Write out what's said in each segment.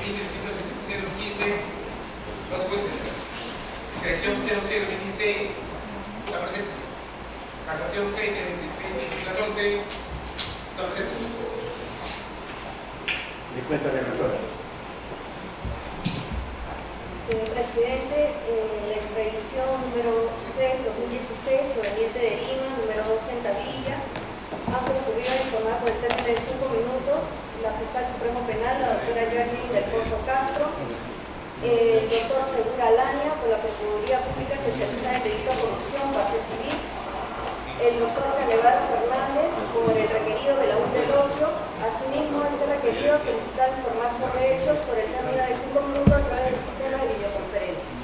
15, 015, creación 0026, la presente. Casación 6 de 26, 14, la presente. De cuenta de la doctora. Señor presidente, la expedición número 6-2016, proveniente de Lima, número 2 en Tavilla, ha concurrido a informar por el término de 5 minutos la fiscal supremo penal, la doctora Jacqueline del Pozo Castro, el doctor Segura Alaña, por la Procuraduría Pública Especializada en Delito de Corrupción, parte civil, el doctor Canevaro Fernández, por el requerido de la UNDE del Ocio. Asimismo, este requerido solicita informar sobre hechos por el término de 5 minutos a través del sistema de videoconferencia.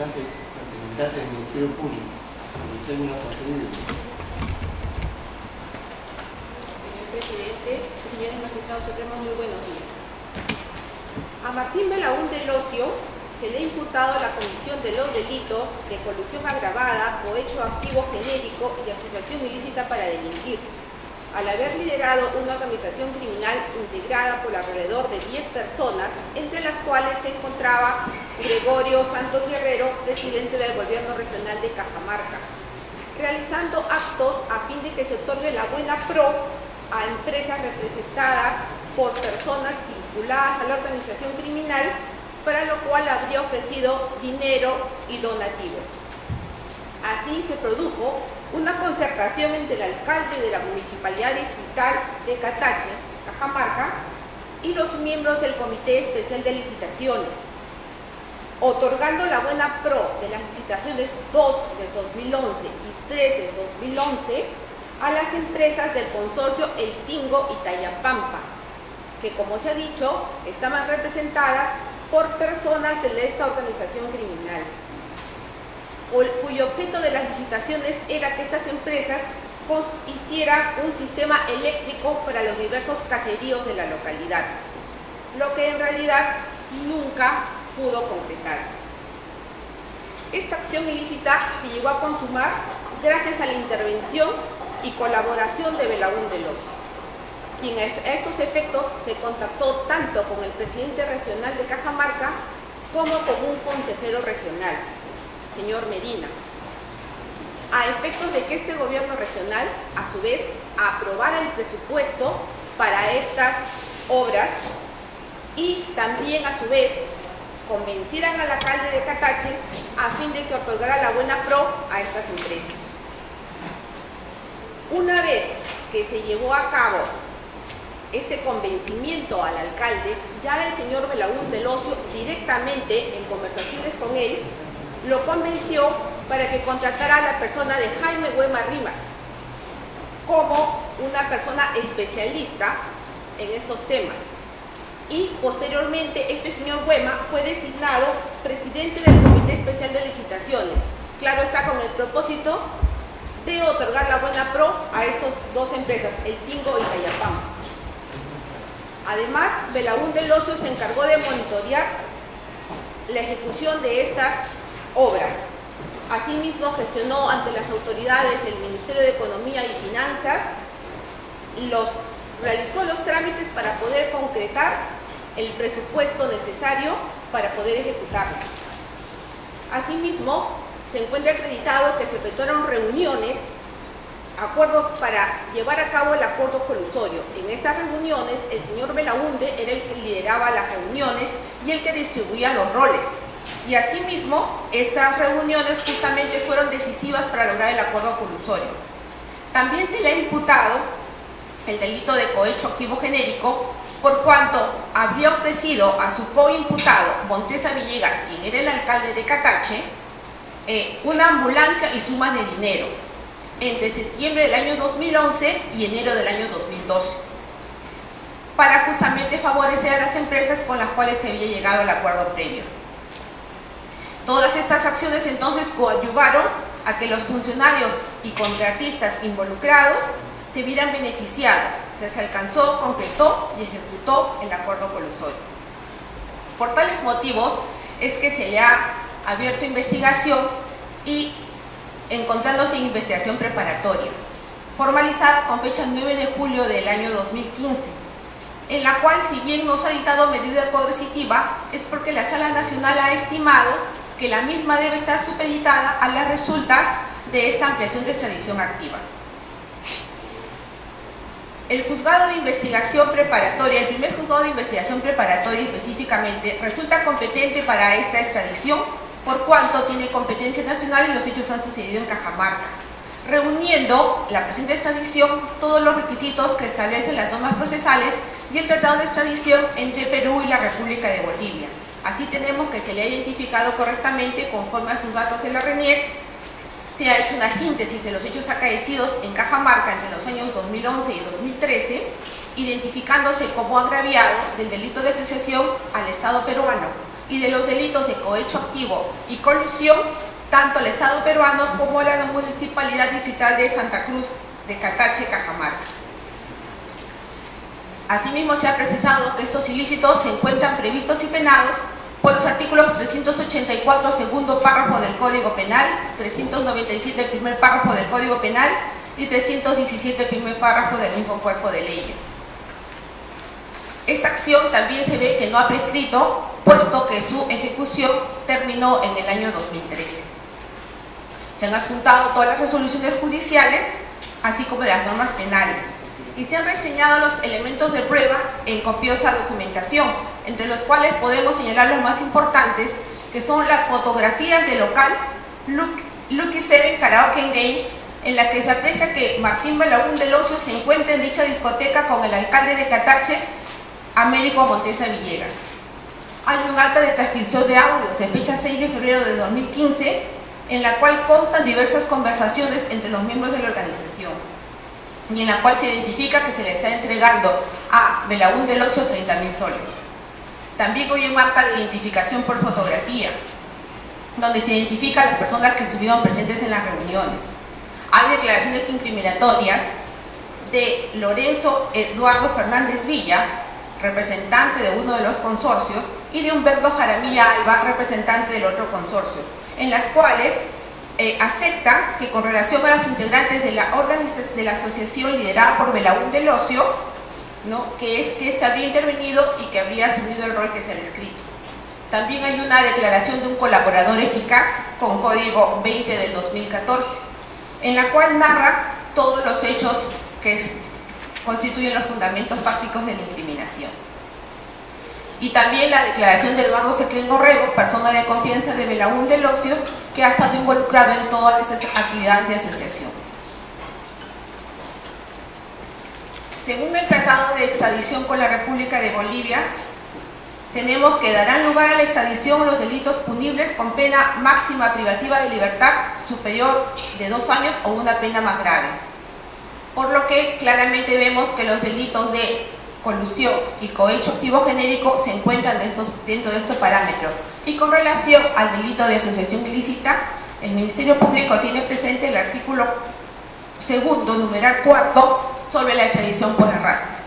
Representante del Ministerio Público, en términos concedidos. Señor presidente, señores magistrados supremos, muy buenos días. A Martín Belaúnde del Ocio se le ha imputado la comisión de los delitos de colusión agravada, cohecho activo genérico y asociación ilícita para delinquir, al haber liderado una organización criminal integrada por alrededor de 10 personas, entre las cuales se encontraba Gregorio Santos Guerrero, presidente del gobierno regional de Cajamarca, realizando actos a fin de que se otorgue la buena pro a empresas representadas por personas vinculadas a la organización criminal, para lo cual habría ofrecido dinero y donativos. Así se produjo una concertación entre el alcalde de la Municipalidad Distrital de Catache, Cajamarca, y los miembros del Comité Especial de Licitaciones, otorgando la buena pro de las licitaciones 2 de 2011 y 3 de 2011 a las empresas del consorcio El Tingo y Tayapampa, que, como se ha dicho, estaban representadas por personas de esta organización criminal, cuyo objeto de las licitaciones era que estas empresas hicieran un sistema eléctrico para los diversos caseríos de la localidad, lo que en realidad nunca pudo concretarse. Esta acción ilícita se llegó a consumar gracias a la intervención y colaboración de Belaúnde del Ocio, quien a estos efectos se contactó tanto con el presidente regional de Cajamarca como con un consejero regional, señor Medina, a efectos de que este gobierno regional, a su vez, aprobara el presupuesto para estas obras y también, a su vez, convencieran al alcalde de Catache a fin de que otorgara la buena pro a estas empresas. Una vez que se llevó a cabo este convencimiento al alcalde, ya el señor Belaúnde del Ocio, directamente en conversaciones con él, lo convenció para que contratara a la persona de Jaime Huema Rimas como una persona especialista en estos temas. Y posteriormente este señor Huema fue designado presidente del Comité Especial de Licitaciones. Claro está, con el propósito de otorgar la buena pro a estas dos empresas, El Tingo y Tayapampa. Además, Belaúnde del Ocio se encargó de monitorear la ejecución de estas obras. Asimismo, gestionó ante las autoridades del Ministerio de Economía y Finanzas, realizó los trámites para poder concretar el presupuesto necesario para poder ejecutarlas. Asimismo, se encuentra acreditado que se efectuaron reuniones, acuerdos para llevar a cabo el acuerdo colusorio. En estas reuniones, el señor Belaúnde era el que lideraba las reuniones y el que distribuía los roles. Y asimismo, estas reuniones justamente fueron decisivas para lograr el acuerdo colusorio. También se le ha imputado el delito de cohecho activo genérico, por cuanto habría ofrecido a su coimputado, Montesa Villegas, quien era el alcalde de Catache, una ambulancia y sumas de dinero entre septiembre del año 2011 y enero del año 2012, para justamente favorecer a las empresas con las cuales se había llegado al acuerdo previo. Todas estas acciones entonces coadyuvaron a que los funcionarios y contratistas involucrados se vieran beneficiados. O sea, se alcanzó, concretó y ejecutó el acuerdo colusorio. Por tales motivos es que se le ha abierto investigación y encontrándose en investigación preparatoria, formalizada con fecha 9 de julio del año 2015, en la cual, si bien no se ha dictado medida coercitiva, es porque la Sala Nacional ha estimado que la misma debe estar supeditada a las resultas de esta ampliación de extradición activa. El juzgado de investigación preparatoria, el primer juzgado de investigación preparatoria específicamente, resulta competente para esta extradición por cuanto tiene competencia nacional y los hechos han sucedido en Cajamarca, reuniendo la presente extradición todos los requisitos que establecen las normas procesales y el tratado de extradición entre Perú y la República de Bolivia. Así tenemos que se le ha identificado correctamente conforme a sus datos de la RENIEC. Se ha hecho una síntesis de los hechos acaecidos en Cajamarca entre los años 2011 y 2013, identificándose como agraviado del delito de asociación al Estado peruano y de los delitos de cohecho activo y colusión, tanto el Estado peruano como la Municipalidad Distrital de Santa Cruz de Catache, Cajamarca. Asimismo, se ha precisado que estos ilícitos se encuentran previstos y penados por los artículos 384, segundo párrafo del Código Penal, 397, primer párrafo del Código Penal y 317, primer párrafo del mismo cuerpo de leyes. Esta acción también se ve que no ha prescrito, puesto que su ejecución terminó en el año 2013. Se han adjuntado todas las resoluciones judiciales, así como las normas penales, y se han reseñado los elementos de prueba en copiosa documentación, entre los cuales podemos señalar los más importantes, que son las fotografías del local Lucky 7 Karaoke Games, en la que se aprecia que Martín Belaúnde del Ocio se encuentra en dicha discoteca con el alcalde de Catache, Américo Montesa Villegas. Hay un acta de transcripción de audios de fecha 6 de febrero de 2015, en la cual constan diversas conversaciones entre los miembros de la organización, y en la cual se identifica que se le está entregando a Belaúnde del Ocio 30.000 soles. También hay un acta de identificación por fotografía, donde se identifican las personas que estuvieron presentes en las reuniones. Hay declaraciones incriminatorias de Lorenzo Eduardo Fernández Villa, representante de uno de los consorcios, y de Humberto Jaramillo Alba, representante del otro consorcio, en las cuales acepta que con relación a los integrantes de la asociación liderada por Belaúnde del Ocio, ¿no?, que es que éste habría intervenido y que habría asumido el rol que se ha descrito. También hay una declaración de un colaborador eficaz con código 20 del 2014, en la cual narra todos los hechos que constituyen los fundamentos fácticos de la incriminación. Y también la declaración de Eduardo Secrén Gorrego, persona de confianza de Belaúnde del Ocio, que ha estado involucrado en todas estas actividades de asociación. Según el Tratado de Extradición con la República de Bolivia, tenemos que darán lugar a la extradición los delitos punibles con pena máxima privativa de libertad superior de 2 años o una pena más grave. Por lo que claramente vemos que los delitos de colusión y cohecho activo genérico se encuentran dentro de estos parámetros. Y con relación al delito de asociación ilícita, el Ministerio Público tiene presente el artículo 2, numeral 4, sobre la extradición por arrastre.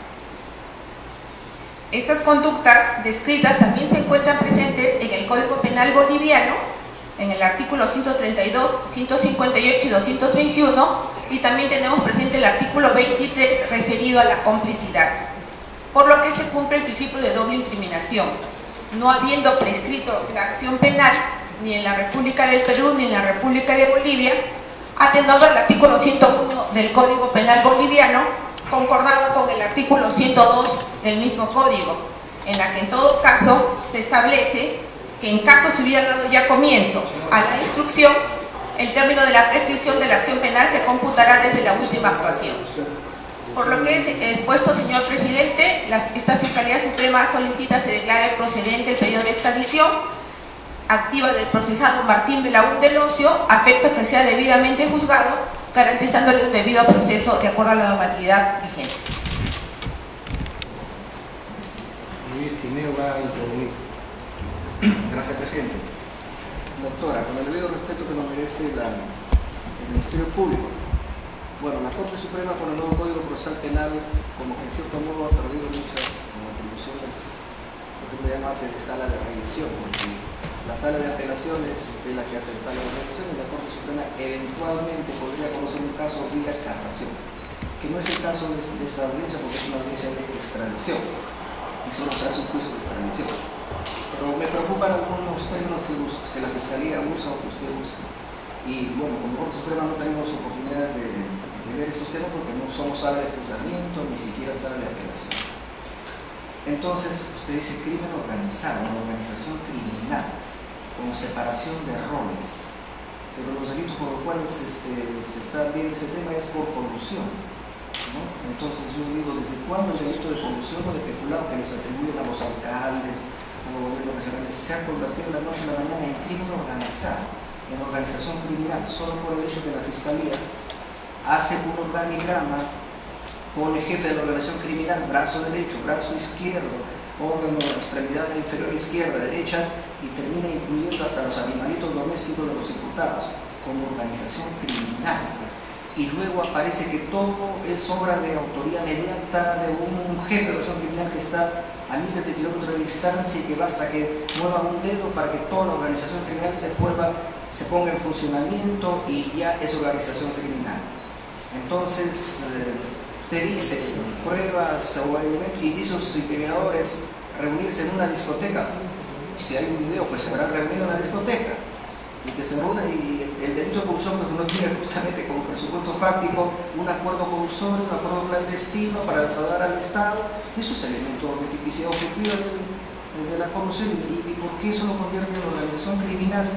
Estas conductas descritas también se encuentran presentes en el Código Penal boliviano, en el artículo 132, 158 y 221, y también tenemos presente el artículo 23 referido a la complicidad, por lo que se cumple el principio de doble incriminación, no habiendo prescrito la acción penal ni en la República del Perú ni en la República de Bolivia, atendiendo al artículo 101 del Código Penal boliviano, concordado con el artículo 102 del mismo código, en la que en todo caso se establece que en caso se hubiera dado ya comienzo a la instrucción, el término de la prescripción de la acción penal se computará desde la última actuación. Por lo que es expuesto, señor presidente, esta Fiscalía Suprema solicita se declare procedente el pedido de extradición activa del procesado Martín Belaúnde del Ocio, a efectos que sea debidamente juzgado, garantizándole un debido proceso de acuerdo a la normatividad vigente. Luis Tineo va a intervenir. Gracias, presidente. Doctora, con el debido respeto que nos merece el Ministerio Público, Bueno, la Corte Suprema con el nuevo Código Procesal Penal, como que en cierto modo ha perdido muchas atribuciones, lo que se llama de sala de revisión, porque la sala de apelaciones es la que hace la sala de revisión y la Corte Suprema eventualmente podría conocer un caso vía casación, que no es el caso de esta audiencia porque es una audiencia de extradición y solo se hace un juicio de extradición. Pero me preocupan algunos términos que la Fiscalía usa o que usted usa. Y bueno, como Corte Suprema no tenemos oportunidades de ver estos temas porque no somos sala de juzgamiento ni siquiera sala de apelación. Entonces, usted dice crimen organizado, una organización criminal, con separación de roles. Pero los delitos por los cuales se está viendo ese tema es por colusión, ¿no? Entonces yo digo, ¿desde cuándo el delito de colusión o de peculado que les atribuyen a los alcaldes, a los gobiernos regionales, se ha convertido de la noche a la mañana en crimen organizado, en organización criminal, solo por el hecho que la Fiscalía hace un organigrama, pone jefe de la organización criminal, brazo derecho, brazo izquierdo, órgano, extremidad inferior izquierda, derecha, y termina incluyendo hasta los animalitos domésticos de los imputados como organización criminal. Y luego aparece que todo es obra de autoría mediata de un jefe de organización criminal que está a miles de kilómetros de distancia y que basta que mueva un dedo para que toda la organización criminal se ponga en funcionamiento y ya es organización criminal. Entonces, usted dice pruebas o indicios incriminadores, reunirse en una discoteca. Si hay un video, pues se habrá reunido en una discoteca y que se reúne, y el delito de colusión pues no tiene justamente como presupuesto fáctico un acuerdo colusorio, un acuerdo clandestino para defraudar al Estado. Eso es elemento de tipicidad objetiva de la colusión. ¿Y por qué eso lo convierte en organización criminal?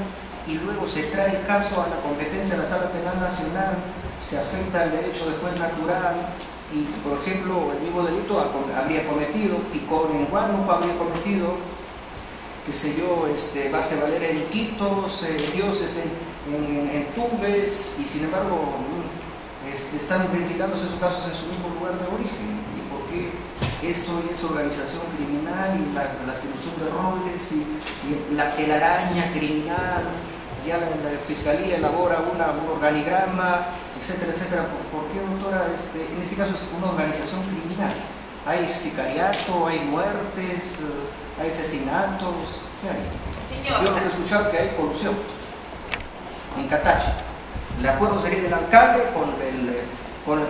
Y luego se trae el caso a la competencia de la Sala Penal Nacional, se afecta el derecho de juez natural y, por ejemplo, el mismo delito habría cometido, Picón en Huánuco habría cometido, qué sé yo, Vázquez Valera en Iquitos, Dioses en Tumbes, y sin embargo están ventilándose esos casos en su mismo lugar de origen. ¿Y por qué esto es organización criminal y la distribución de roles y la telaraña criminal? Ya la Fiscalía elabora un organigrama, etcétera, etcétera. ¿Por qué, doctora? En este caso es una organización criminal. Hay sicariato, hay muertes, hay asesinatos. ¿Qué hay? Señor, yo no he escuchado que hay corrupción en Catacha. El acuerdo sería del alcalde con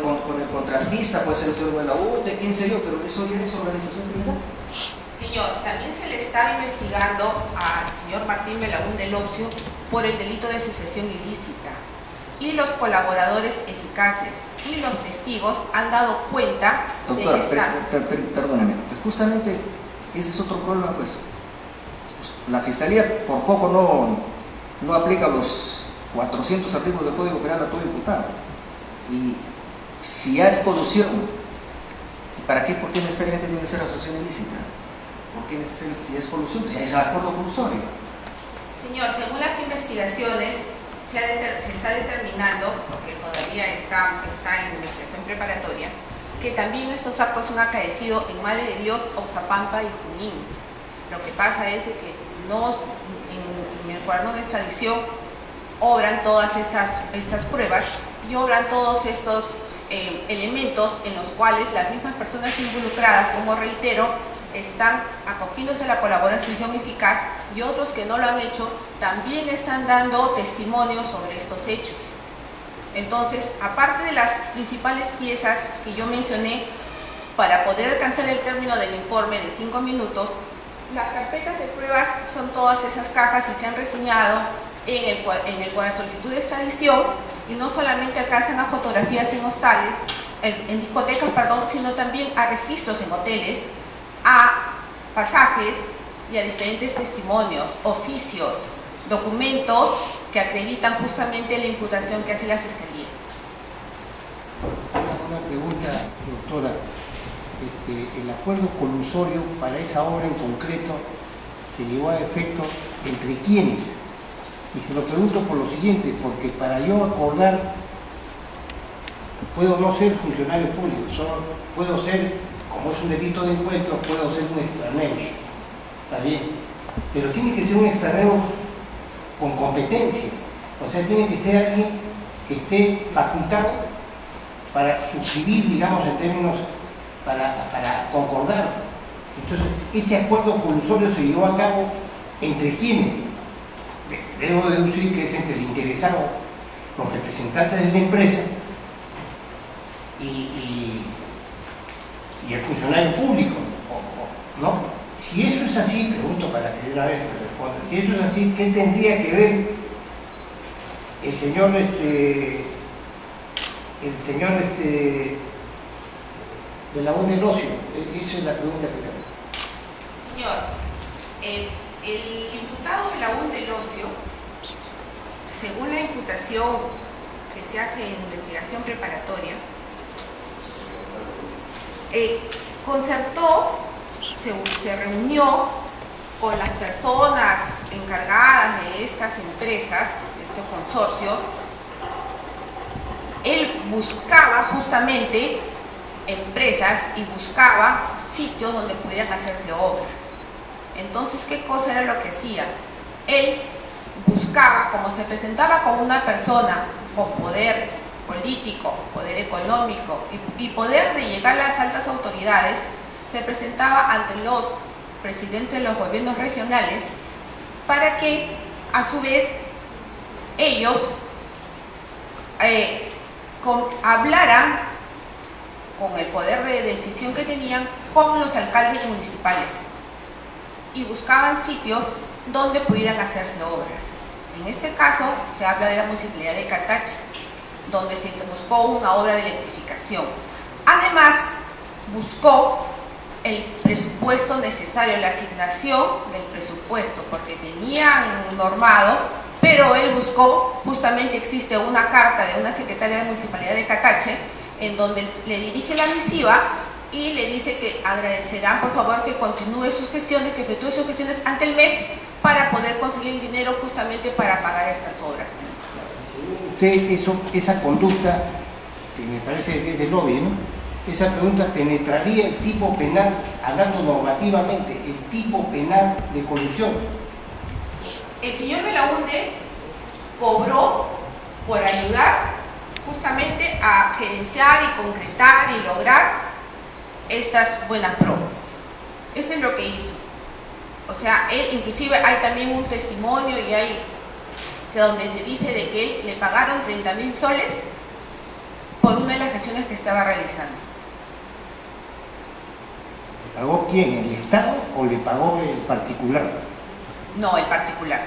el contratista, puede ser el señor de la UTE, quién sé yo, pero eso ya es organización criminal. señor, también se le está investigando al señor Martín Belaúnde del Ocio por el delito de sucesión ilícita. Y los colaboradores eficaces y los testigos han dado cuenta doctora, de esta... perdóname, justamente ese es otro problema, pues. La Fiscalía por poco no aplica los 400 artículos del Código Penal a todo imputado. Y si ya es colusión, ¿para qué? ¿Por qué necesariamente tiene que ser asociación ilícita? ¿Por qué necesariamente, si es colusión, si es acuerdo colusorio? Señor, según las investigaciones se está determinando, porque todavía está en investigación preparatoria, que también estos actos son acaecidos en Madre de Dios, Oxapampa y Junín. Lo que pasa es que en el cuaderno de extradición obran todas estas pruebas y obran todos estos elementos en los cuales las mismas personas involucradas, como reitero, están acogiéndose a la colaboración eficaz, y otros que no lo han hecho también están dando testimonio sobre estos hechos. Entonces, aparte de las principales piezas que yo mencioné, para poder alcanzar el término del informe de 5 minutos, las carpetas de pruebas son todas esas cajas y se han reseñado en el cuadro de solicitud de extradición, y no solamente alcanzan a fotografías en hostales, en discotecas, perdón, sino también a registros en hoteles, a pasajes y a diferentes testimonios, oficios, documentos que acreditan justamente la imputación que hace la Fiscalía. Una pregunta, doctora. El acuerdo colusorio para esa obra en concreto se llevó a efecto ¿entre quiénes? Y se lo pregunto por lo siguiente, porque para yo acordar, puedo no ser funcionario público, solo puedo ser, como es un delito de encuentro, puedo ser un extranjero, está bien, pero tiene que ser un extranjero con competencia, o sea, tiene que ser alguien que esté facultado para suscribir, digamos, en términos, para concordar. Entonces, este acuerdo colusorio se llevó a cabo entre quienes, debo deducir que es entre el interesado, los representantes de la empresa y el funcionario público, ¿no? Si eso es así, pregunto para que de una vez me responda, si eso es así, ¿qué tendría que ver el señor Belaúnde del Ocio? Esa es la pregunta que le hago. Señor, el imputado Belaúnde del Ocio, según la imputación que se hace en investigación preparatoria, concertó, se reunió con las personas encargadas de estas empresas, de estos consorcios. Él buscaba justamente empresas y buscaba sitios donde pudieran hacerse obras. Entonces, ¿qué cosa era lo que hacía? Él buscaba, como se presentaba como una persona con poder político, poder económico y poder de llegar a las altas autoridades, se presentaba ante los presidentes de los gobiernos regionales para que, a su vez, ellos hablaran con el poder de decisión que tenían con los alcaldes municipales y buscaban sitios donde pudieran hacerse obras. En este caso se habla de la municipalidad de Catache, donde se buscó una obra de electrificación. Además, buscó el presupuesto necesario, la asignación del presupuesto, porque tenían normado, pero él buscó, justamente existe una carta de una secretaria de la municipalidad de Catache, en donde le dirige la misiva y le dice que agradecerán por favor que continúe sus gestiones, que efectúe sus gestiones ante el MEF para poder conseguir el dinero justamente para pagar estas obras. Usted, esa conducta, que me parece que es de lobby, ¿no? Esa pregunta penetraría el tipo penal, hablando normativamente, el tipo penal de colusión. El señor Belaúnde cobró por ayudar justamente a gerenciar y concretar y lograr estas buenas pro. Eso es lo que hizo. O sea, él, inclusive hay también un testimonio y hay que donde se dice de que él le pagaron 30.000 soles por una de las gestiones que estaba realizando. ¿Le pagó quién? ¿El Estado o le pagó el particular? No, el particular.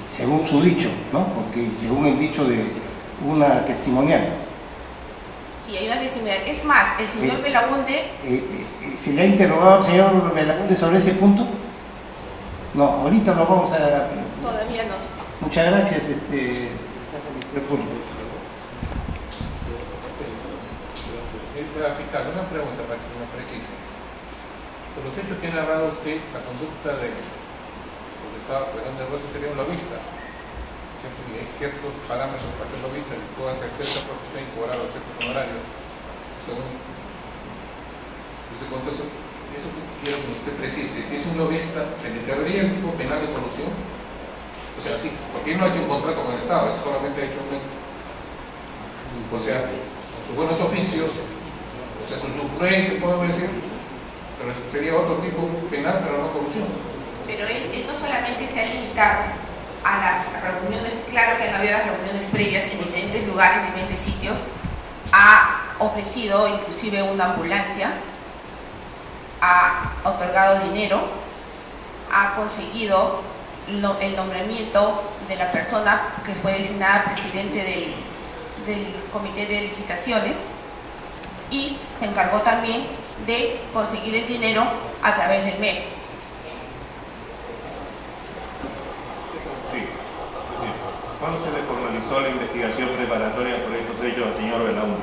Según su dicho, ¿no? Porque según el dicho de una testimonial. Sí, hay una testimonial. Es más, el señor Belaúnde... ¿Se le ha interrogado al señor Belaúnde sobre ese punto? No, ahorita lo vamos a... Todavía no. Muchas gracias, Fiscal, una pregunta para que me precise. Por los hechos que ha narrado usted, la conducta del profesor Belaúnde del Ocio sería un lobista. ¿Cierto? Y hay ciertos parámetros para ser lobista que puedan ejercer esa profesión y cobrar los ciertos honorarios. Según eso quiero que usted precise. Si es un lobista, ¿se le intervenía el tipo penal de colusión? O sea, sí, porque no hay un contrato con el Estado, es solamente ha hecho o sea, sus buenos oficios, o sea, su influencia, podemos decir, pero sería otro tipo penal, pero no colusión. Pero él no solamente se ha limitado a las reuniones, claro que no había reuniones previas en diferentes lugares, en diferentes sitios, ha ofrecido inclusive una ambulancia, ha otorgado dinero, ha conseguido el nombramiento de la persona que fue designada presidente del comité de licitaciones y se encargó también de conseguir el dinero a través del MEF. ¿Cuándo se le formalizó la investigación preparatoria por estos hechos al señor Belaúnde?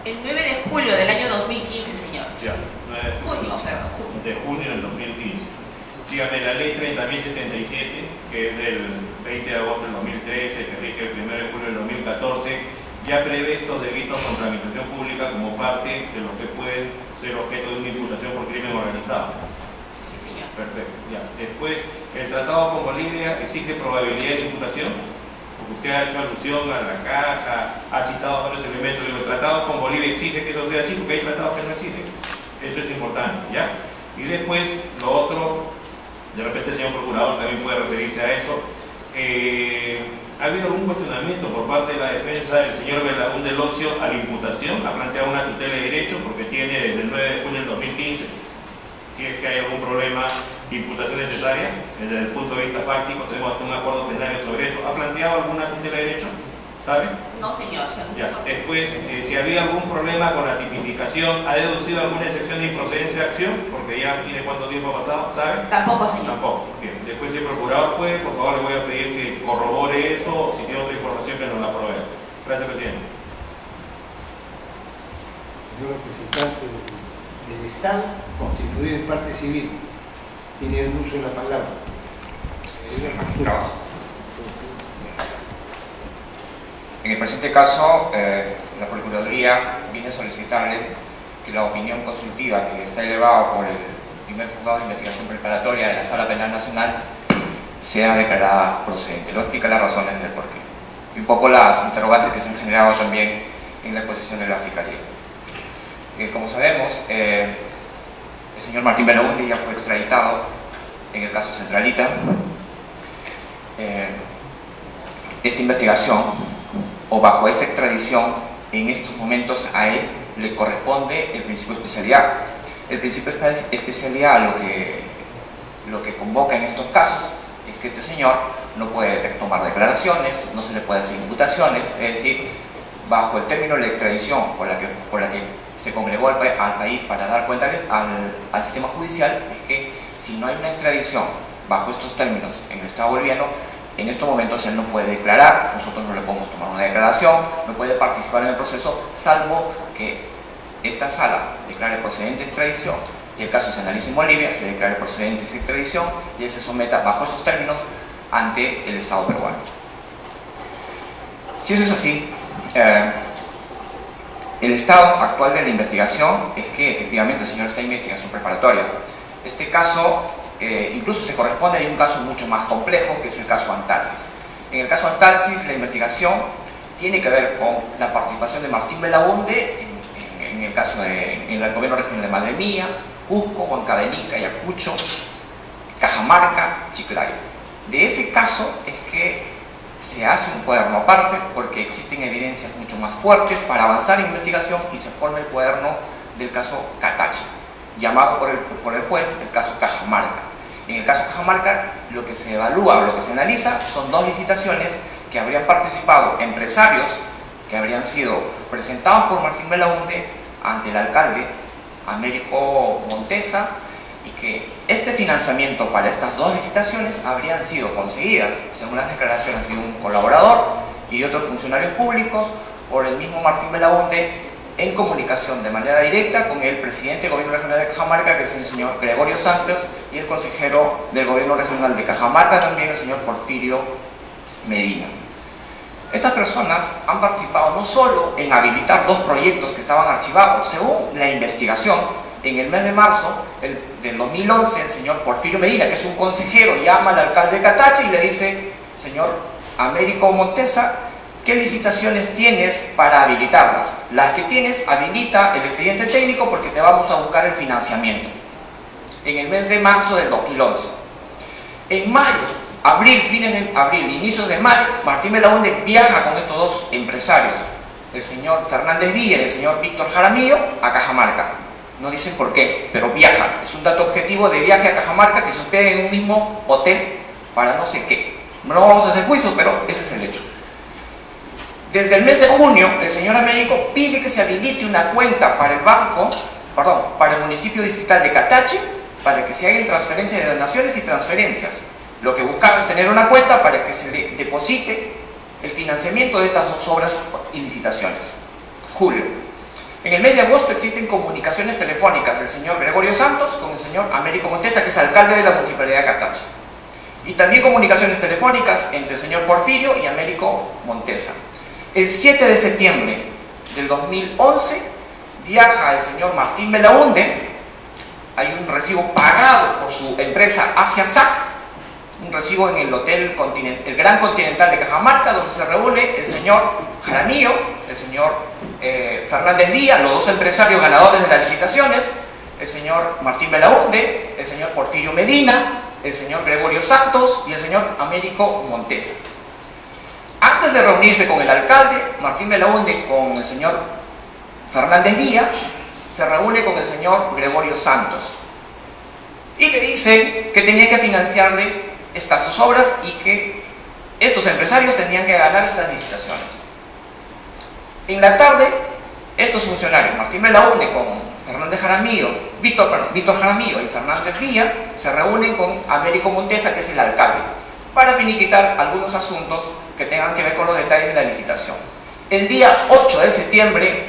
El 9 de julio del año 2015, señor. Ya, 9 de junio, perdón. De junio del 2015. Dígame, la ley 30.077, que es del 20 de agosto del 2013, que rige el 1 de julio del 2014, ya prevé estos delitos contra la administración pública como parte de los que pueden ser objeto de una imputación por crimen organizado. Sí, señor. Perfecto, ya. Después, ¿el tratado con Bolivia exige probabilidad de imputación? porque usted ha hecho alusión a la caja, ha citado varios elementos. El tratado con Bolivia exige que eso sea así, porque hay tratados que no exigen. Eso es importante, ¿ya? Y después, lo otro, de repente el señor procurador también puede referirse a eso. ¿Ha habido algún cuestionamiento por parte de la defensa del señor Belaúnde Locio a la imputación? ¿Ha planteado una tutela de derecho? Porque tiene desde el 9 de junio del 2015, si es que hay algún problema de imputación necesaria, desde el punto de vista fáctico, tenemos hasta un acuerdo plenario sobre eso. ¿Ha planteado alguna tutela de derecho? ¿Sabe? No, señor. Ya. Después, si había algún problema con la tipificación, ¿ha deducido alguna excepción de improcedencia de acción? Porque ya tiene cuánto tiempo ha pasado, ¿sabe? Tampoco, señor. Tampoco. Bien. Después, si el procurador puede, por favor, le voy a pedir que corrobore eso o si tiene otra información que nos la provea. Gracias, presidente. Señor representante del Estado, constituido en parte civil, tiene el uso de la palabra. Señor magistrado, en el presente caso, la Procuraduría viene a solicitarle que la opinión consultiva que está elevada por el primer juzgado de investigación preparatoria de la Sala Penal Nacional sea declarada procedente. Lo explica las razones del porqué. Y un poco las interrogantes que se han generado también en la exposición de la Fiscalía. Como sabemos, el señor Martín Belaúnde ya fue extraditado en el caso Centralita. Esta investigación, o bajo esta extradición, en estos momentos a él le corresponde el principio de especialidad. El principio de especialidad lo que convoca en estos casos es que este señor no puede tomar declaraciones, no se le puede hacer imputaciones, es decir, bajo el término de la extradición por la que se congregó al país para dar cuenta al sistema judicial, es que si no hay una extradición bajo estos términos en el Estado boliviano, en estos momentos él no puede declarar, nosotros no le podemos tomar una declaración, no puede participar en el proceso, salvo que esta sala declare procedente de extradición y el caso se analice en Bolivia, se declare procedente de extradición y él se someta bajo esos términos ante el Estado peruano. Si eso es así, el estado actual de la investigación es que efectivamente el señor está en investigación preparatoria. Este caso incluso se corresponde a un caso mucho más complejo, que es el caso Antalsis. En el caso Antalsis, la investigación tiene que ver con la participación de Martín Belaúnde en el caso en el gobierno regional de Madre Mía, Cusco, Huancavelica, Ayacucho, Cajamarca, Chiclayo. De ese caso es que se hace un cuaderno aparte porque existen evidencias mucho más fuertes para avanzar en investigación y se forma el cuaderno del caso Catachi, llamado por el juez el caso Cajamarca. En el caso Cajamarca, lo que se evalúa o lo que se analiza son dos licitaciones que habrían participado empresarios que habrían sido presentados por Martín Belaúnde ante el alcalde Américo Montesa y que este financiamiento para estas dos licitaciones habrían sido conseguidas, según las declaraciones de un colaborador y de otros funcionarios públicos, por el mismo Martín Belaúnde en comunicación de manera directa con el presidente del gobierno regional de Cajamarca, que es el señor Gregorio Santos, y el consejero del gobierno regional de Cajamarca, también el señor Porfirio Medina. Estas personas han participado no solo en habilitar dos proyectos que estaban archivados, según la investigación, en el mes de marzo del 2011, el señor Porfirio Medina, que es un consejero, llama al alcalde de Catachi y le dice: señor Américo Montesa, ¿qué licitaciones tienes para habilitarlas? Las que tienes, habilita el expediente técnico porque te vamos a buscar el financiamiento. En el mes de marzo del 2011. En mayo, fines de abril, inicios de mayo, Martín Belaúnde viaja con estos dos empresarios, el señor Fernández Díaz y el señor Víctor Jaramillo, a Cajamarca. No dicen por qué, pero viajan. Es un dato objetivo de viaje a Cajamarca, que se hospeda en un mismo hotel para no sé qué. No vamos a hacer juicio, pero ese es el hecho. Desde el mes de junio, el señor Américo pide que se habilite una cuenta para el municipio distrital de Catachi, para que se hagan transferencias de donaciones y transferencias. Lo que buscaba es tener una cuenta para que se deposite el financiamiento de estas dos obras y licitaciones. Julio. En el mes de agosto existen comunicaciones telefónicas del señor Gregorio Santos con el señor Américo Montesa, que es alcalde de la municipalidad de Catachi. Y también comunicaciones telefónicas entre el señor Porfirio y Américo Montesa. El 7 de septiembre del 2011 viaja el señor Martín Belaúnde, hay un recibo pagado por su empresa AsiaSac, un recibo en el Hotel el Gran Continental de Cajamarca, donde se reúne el señor Jaramillo, el señor Fernández Díaz, los dos empresarios ganadores de las licitaciones, el señor Martín Belaunde, el señor Porfirio Medina, el señor Gregorio Santos y el señor Américo Montesa. Antes de reunirse con el alcalde, Martín Belaunde con el señor Fernández Díaz, se reúne con el señor Gregorio Santos y le dice que tenía que financiarle sus obras y que estos empresarios tenían que ganar estas licitaciones. En la tarde, estos funcionarios, Martín Belaunde con Fernández Jaramillo, Víctor Jaramillo y Fernández Díaz, se reúnen con Américo Montesa, que es el alcalde, para finiquitar algunos asuntos que tengan que ver con los detalles de la licitación. El día 8 de septiembre,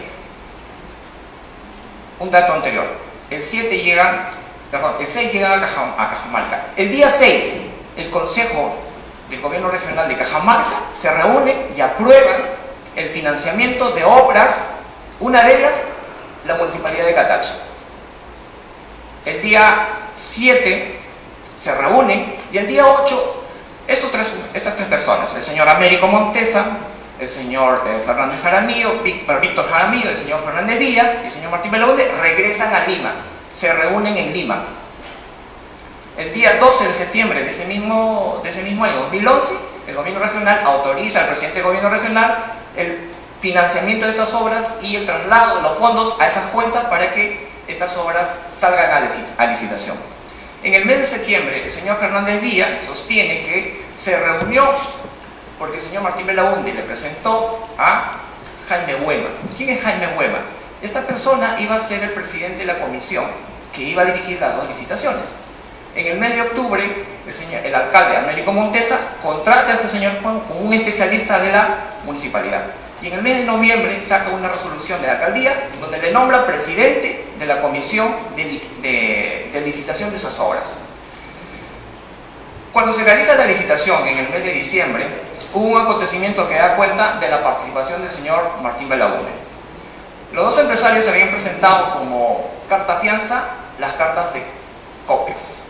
un dato anterior, el 6 llegan a Cajamarca. El día 6, el Consejo del Gobierno Regional de Cajamarca se reúne y aprueba el financiamiento de obras, una de ellas, la Municipalidad de Catache. El día 7 se reúnen y el día 8 estas tres personas, el señor Américo Montesa, el señor Fernández Jaramillo, Víctor Jaramillo, el señor Fernández Díaz y el señor Martín Belaunde regresan a Lima, se reúnen en Lima. El día 12 de septiembre de ese mismo año 2011, el gobierno regional autoriza al presidente del gobierno regional el financiamiento de estas obras y el traslado de los fondos a esas cuentas para que estas obras salgan a licitación. En el mes de septiembre, el señor Fernández Díaz sostiene que se reunió porque el señor Martín Belaunde le presentó a Jaime Huema. ¿Quién es Jaime Huema? Esta persona iba a ser el presidente de la comisión que iba a dirigir las dos licitaciones. En el mes de octubre, el alcalde Américo Montesa contrata a este señor Juan como un especialista de la municipalidad. Y en el mes de noviembre saca una resolución de la alcaldía donde le nombra presidente de la comisión de licitación de esas obras. Cuando se realiza la licitación en el mes de diciembre, hubo un acontecimiento que da cuenta de la participación del señor Martín Belaunde. Los dos empresarios habían presentado como carta fianza las cartas de COPEX.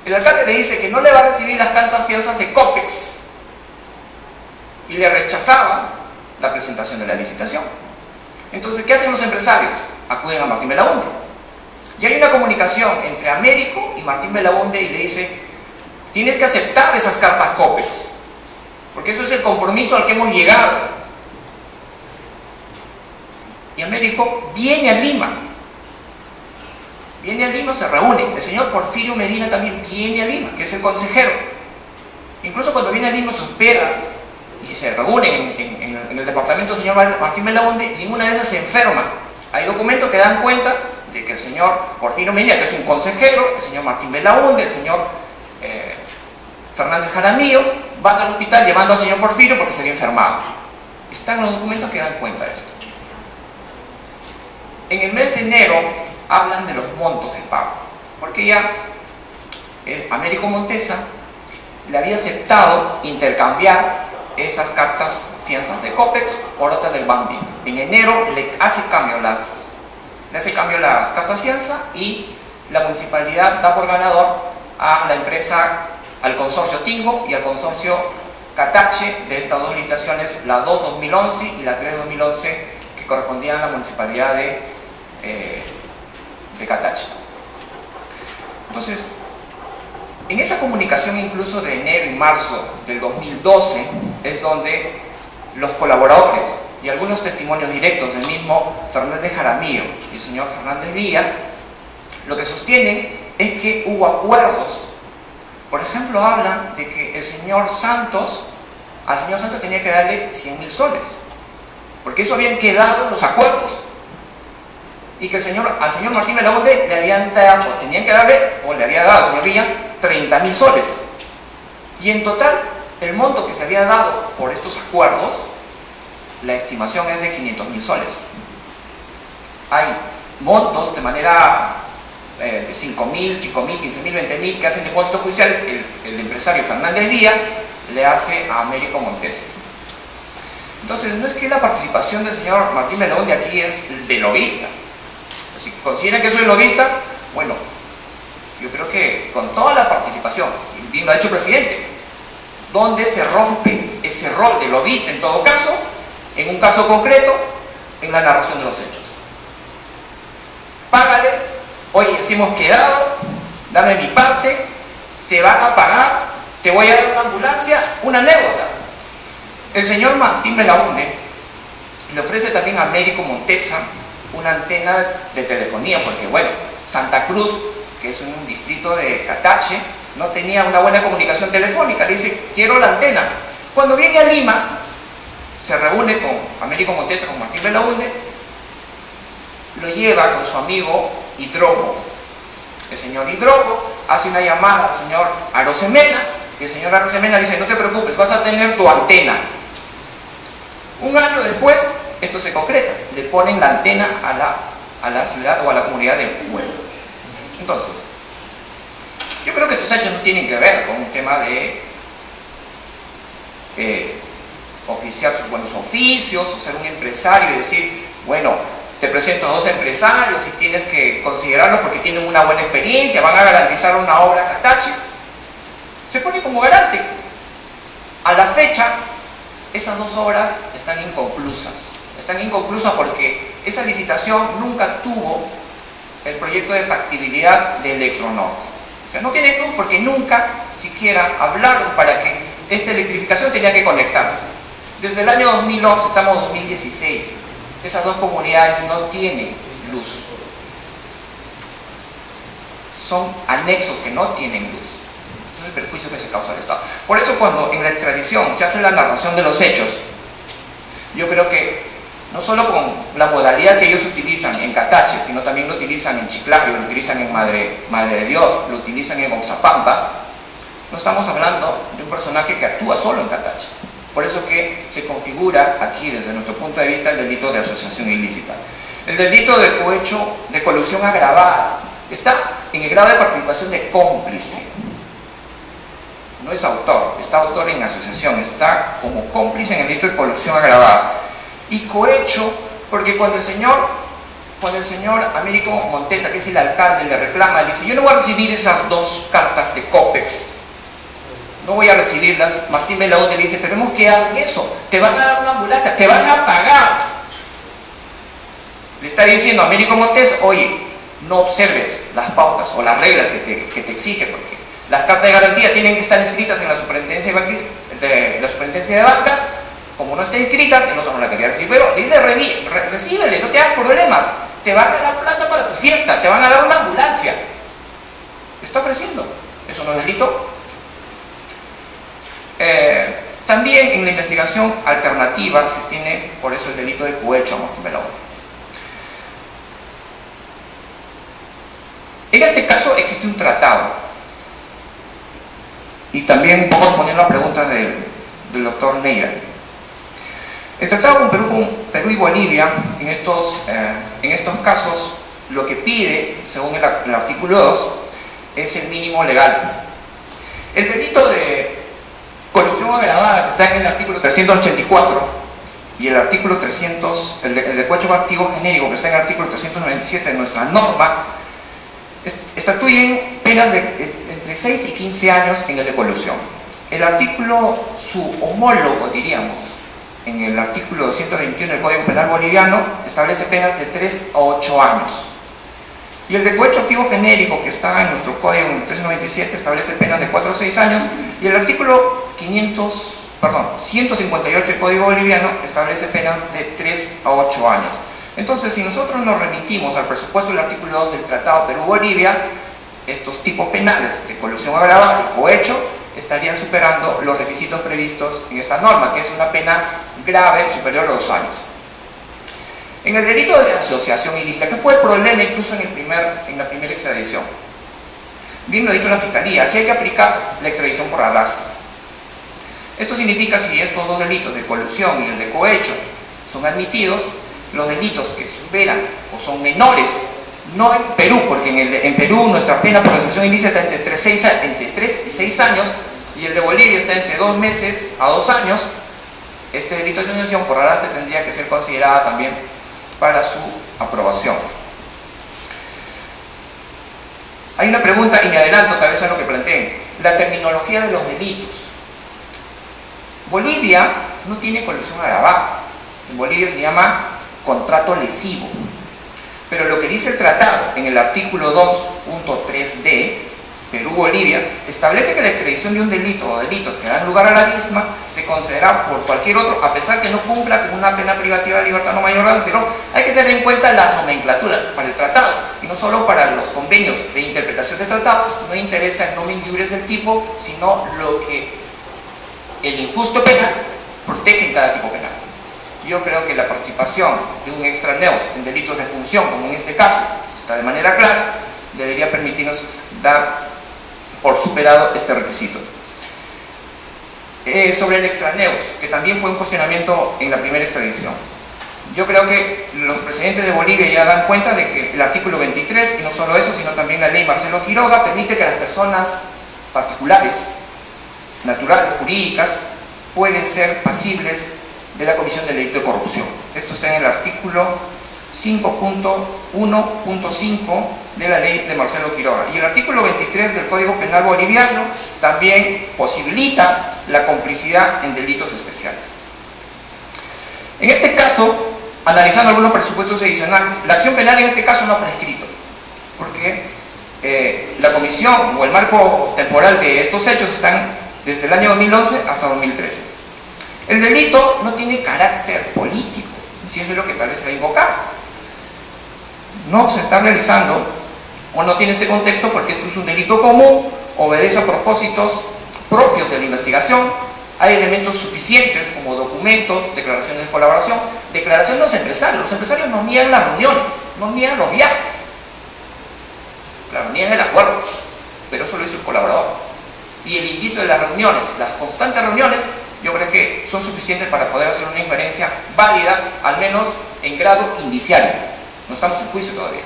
El alcalde le dice que no le va a recibir las cartas fianzas de COPEX y le rechazaba la presentación de la licitación. Entonces, ¿qué hacen los empresarios? Acuden a Martín Belaunde. Y hay una comunicación entre Américo y Martín Belaunde y le dice: tienes que aceptar esas cartas COPEX, porque eso es el compromiso al que hemos llegado. Y Américo viene a Lima. Se reúne. El señor Porfirio Medina también viene a Lima, que es el consejero. Incluso cuando viene a Lima se hospeda y se reúnen en el departamento del señor Martín Belaunde, y ninguna de esas se enferma. Hay documentos que dan cuenta de que el señor Porfirio Medina, que es un consejero, el señor Martín Belaunde, el señor Fernández Jaramillo, van al hospital llevando al señor Porfirio porque se había enfermado. Están los documentos que dan cuenta de esto. En el mes de enero hablan de los montos de pago, porque ya Américo Montesa le había aceptado intercambiar esas cartas fianzas de COPEX por otras del Banbif. En enero le hace cambio las cartas fianza y la municipalidad da por ganador a la empresa, al consorcio Tingo y al consorcio Catache de estas dos licitaciones, la 2 2011 y la 3 2011, que correspondían a la municipalidad de Catache. Entonces, en esa comunicación incluso de enero y marzo del 2012 es donde los colaboradores y algunos testimonios directos del mismo Fernández Jaramillo y el señor Fernández Díaz lo que sostienen es que hubo acuerdos. Por ejemplo, hablan de que al señor Santos tenía que darle 100.000 soles, porque eso habían quedado en los acuerdos, y que al señor Martín Belaunde le habían dado, tenían que darle, o le había dado al señor Villa, 30.000 soles. Y en total, el monto que se había dado por estos acuerdos, la estimación es de 500.000 soles. Hay montos de manera de 5.000, 5.000, 15.000, 20.000 que hacen depósitos judiciales. El empresario Fernández Díaz le hace a Américo Montesa. Entonces, no es que la participación del señor Martín Belaunde aquí es de lobista. Si consideran que soy lobista, bueno, yo creo que con toda la participación, y lo ha hecho el presidente, donde se rompe ese rol de lobista en todo caso, en un caso concreto, en la narración de los hechos. Págale, oye, así hemos quedado, dame mi parte, te van a pagar, te voy a dar una ambulancia. Una anécdota: el señor Martín Belaúnde le ofrece también a Américo Montesa una antena de telefonía, porque bueno, Santa Cruz, que es un distrito de Catache, no tenía una buena comunicación telefónica. Le dice, quiero la antena. Cuando viene a Lima, se reúne con Américo Montesa, con Martín Belaúnde, lo lleva con su amigo Hidrogo. El señor Hidrogo hace una llamada al señor Arosemena, y el señor Arosemena le dice, no te preocupes, vas a tener tu antena. Un año después, esto se concreta, le ponen la antena a la ciudad o a la comunidad de Pueblo. Entonces, yo creo que estos hechos no tienen que ver con un tema de oficiar sus buenos oficios, o ser un empresario y decir, bueno, te presento a 2 empresarios y tienes que considerarlos porque tienen una buena experiencia, van a garantizar una obra a Catache. Se pone como garante. A la fecha, esas 2 obras están inconclusas. Están inconclusas porque esa licitación nunca tuvo el proyecto de factibilidad de Electronorte. O sea, no tiene luz porque nunca siquiera hablaron para que esta electrificación tenía que conectarse. Desde el año 2011, estamos en 2016, esas 2 comunidades no tienen luz. Son anexos que no tienen luz. Ese es el perjuicio que se causa al Estado. Por eso cuando en la extradición se hace la narración de los hechos, yo creo que no solo con la modalidad que ellos utilizan en Catache, sino también lo utilizan en Chiclayo, lo utilizan en Madre de Dios, lo utilizan en Oxapampa, no estamos hablando de un personaje que actúa solo en Catache. Por eso que se configura aquí, desde nuestro punto de vista, el delito de asociación ilícita. El delito de cohecho, de colusión agravada, está en el grado de participación de cómplice. No es autor, está autor en asociación, está como cómplice en el delito de colusión agravada. Y cohecho, porque cuando el señor Américo Montesa, que es el alcalde, le reclama, le dice, yo no voy a recibir esas 2 cartas de COPEX, no voy a recibirlas. Martín Belaúnde le dice, pero hemos quedado en eso, te van a dar una ambulancia, te van a pagar. Le está diciendo a Américo Montesa, oye, no observes las pautas o las reglas que te exige, porque las cartas de garantía tienen que estar inscritas en la superintendencia de bancas. Como no están inscritas, el otro no la quería recibir, pero le dice, recíbele, no te hagas problemas, te van a dar plata para tu fiesta, te van a dar una ambulancia. ¿Qué está ofreciendo? ¿Eso no es delito? También en la investigación alternativa se tiene, por eso, el delito de cohecho a Martín Belaúnde. En este caso existe un tratado, y también vamos a poner la pregunta del doctor Neira. El tratado con Perú y Bolivia, en estos casos, lo que pide, según el artículo 2, es el mínimo legal. El delito de colusión agravada, que está en el artículo 384, y el artículo 300, el de cohecho activo genérico, que está en el artículo 397 de nuestra norma, estatuyen penas de entre 6 y 15 años en el de colusión. El artículo, su homólogo, diríamos, en el artículo 221 del Código Penal boliviano, establece penas de 3 a 8 años. Y el de cohecho activo genérico, que está en nuestro código en el 397, establece penas de 4 a 6 años. Y el artículo 158 del Código boliviano establece penas de 3 a 8 años. Entonces, si nosotros nos remitimos al presupuesto del artículo 2 del Tratado Perú-Bolivia, estos tipos penales de colusión agravada y cohecho estarían superando los requisitos previstos en esta norma, que es una pena grave superior a 2 años. En el delito de asociación ilícita, ¿qué fue el problema incluso en la primera extradición? Bien lo ha dicho la Fiscalía, aquí hay que aplicar la extradición por arrastre. Esto significa, si estos 2 delitos de colusión y el de cohecho son admitidos, los delitos que superan o son menores, no en Perú, porque en Perú nuestra pena por asociación ilícita está entre 3 y 6 años, y el de Bolivia está entre 2 meses a 2 años, este delito de asociación por arrastre tendría que ser considerada también para su aprobación. Hay una pregunta, y me adelanto tal vez a lo que planteen, la terminología de los delitos. Bolivia no tiene colusión agravada. En Bolivia se llama contrato lesivo. Pero lo que dice el tratado en el artículo 2.3d, Perú-Bolivia, establece que la extradición de un delito o delitos que dan lugar a la misma se concederá por cualquier otro, a pesar que no cumpla con una pena privativa de libertad no mayor grado. Pero hay que tener en cuenta la nomenclatura para el tratado, y no solo para los convenios de interpretación de tratados. No interesa el nomen iuris del tipo, sino lo que el injusto penal protege en cada tipo penal. Yo creo que la participación de un extra neus en delitos de función, como en este caso está de manera clara, debería permitirnos dar por superado este requisito. Sobre el extra neus, que también fue un cuestionamiento en la primera extradición. Yo creo que los presidentes de Bolivia ya dan cuenta de que el artículo 23, y no solo eso, sino también la ley Marcelo Quiroga, permite que las personas particulares, naturales, jurídicas, pueden ser pasibles de la comisión del delito de corrupción. Esto está en el artículo 5.1.5 de la ley de Marcelo Quiroga. Y el artículo 23 del Código Penal boliviano también posibilita la complicidad en delitos especiales. En este caso, analizando algunos presupuestos adicionales, la acción penal en este caso no ha prescrito, porque la comisión o el marco temporal de estos hechos están desde el año 2011 hasta 2013. El delito no tiene carácter político, si eso es lo que tal vez se va a invocar. No se está realizando o no tiene este contexto porque esto es un delito común, obedece a propósitos propios de la investigación. Hay elementos suficientes como documentos, declaraciones de colaboración, declaraciones de los empresarios. Los empresarios no niegan las reuniones, no niegan los viajes, claro, niegan el acuerdo, pero eso lo hizo el colaborador. Y el indicio de las reuniones, las constantes reuniones, yo creo que son suficientes para poder hacer una inferencia válida, al menos en grado indiciario. No estamos en juicio todavía.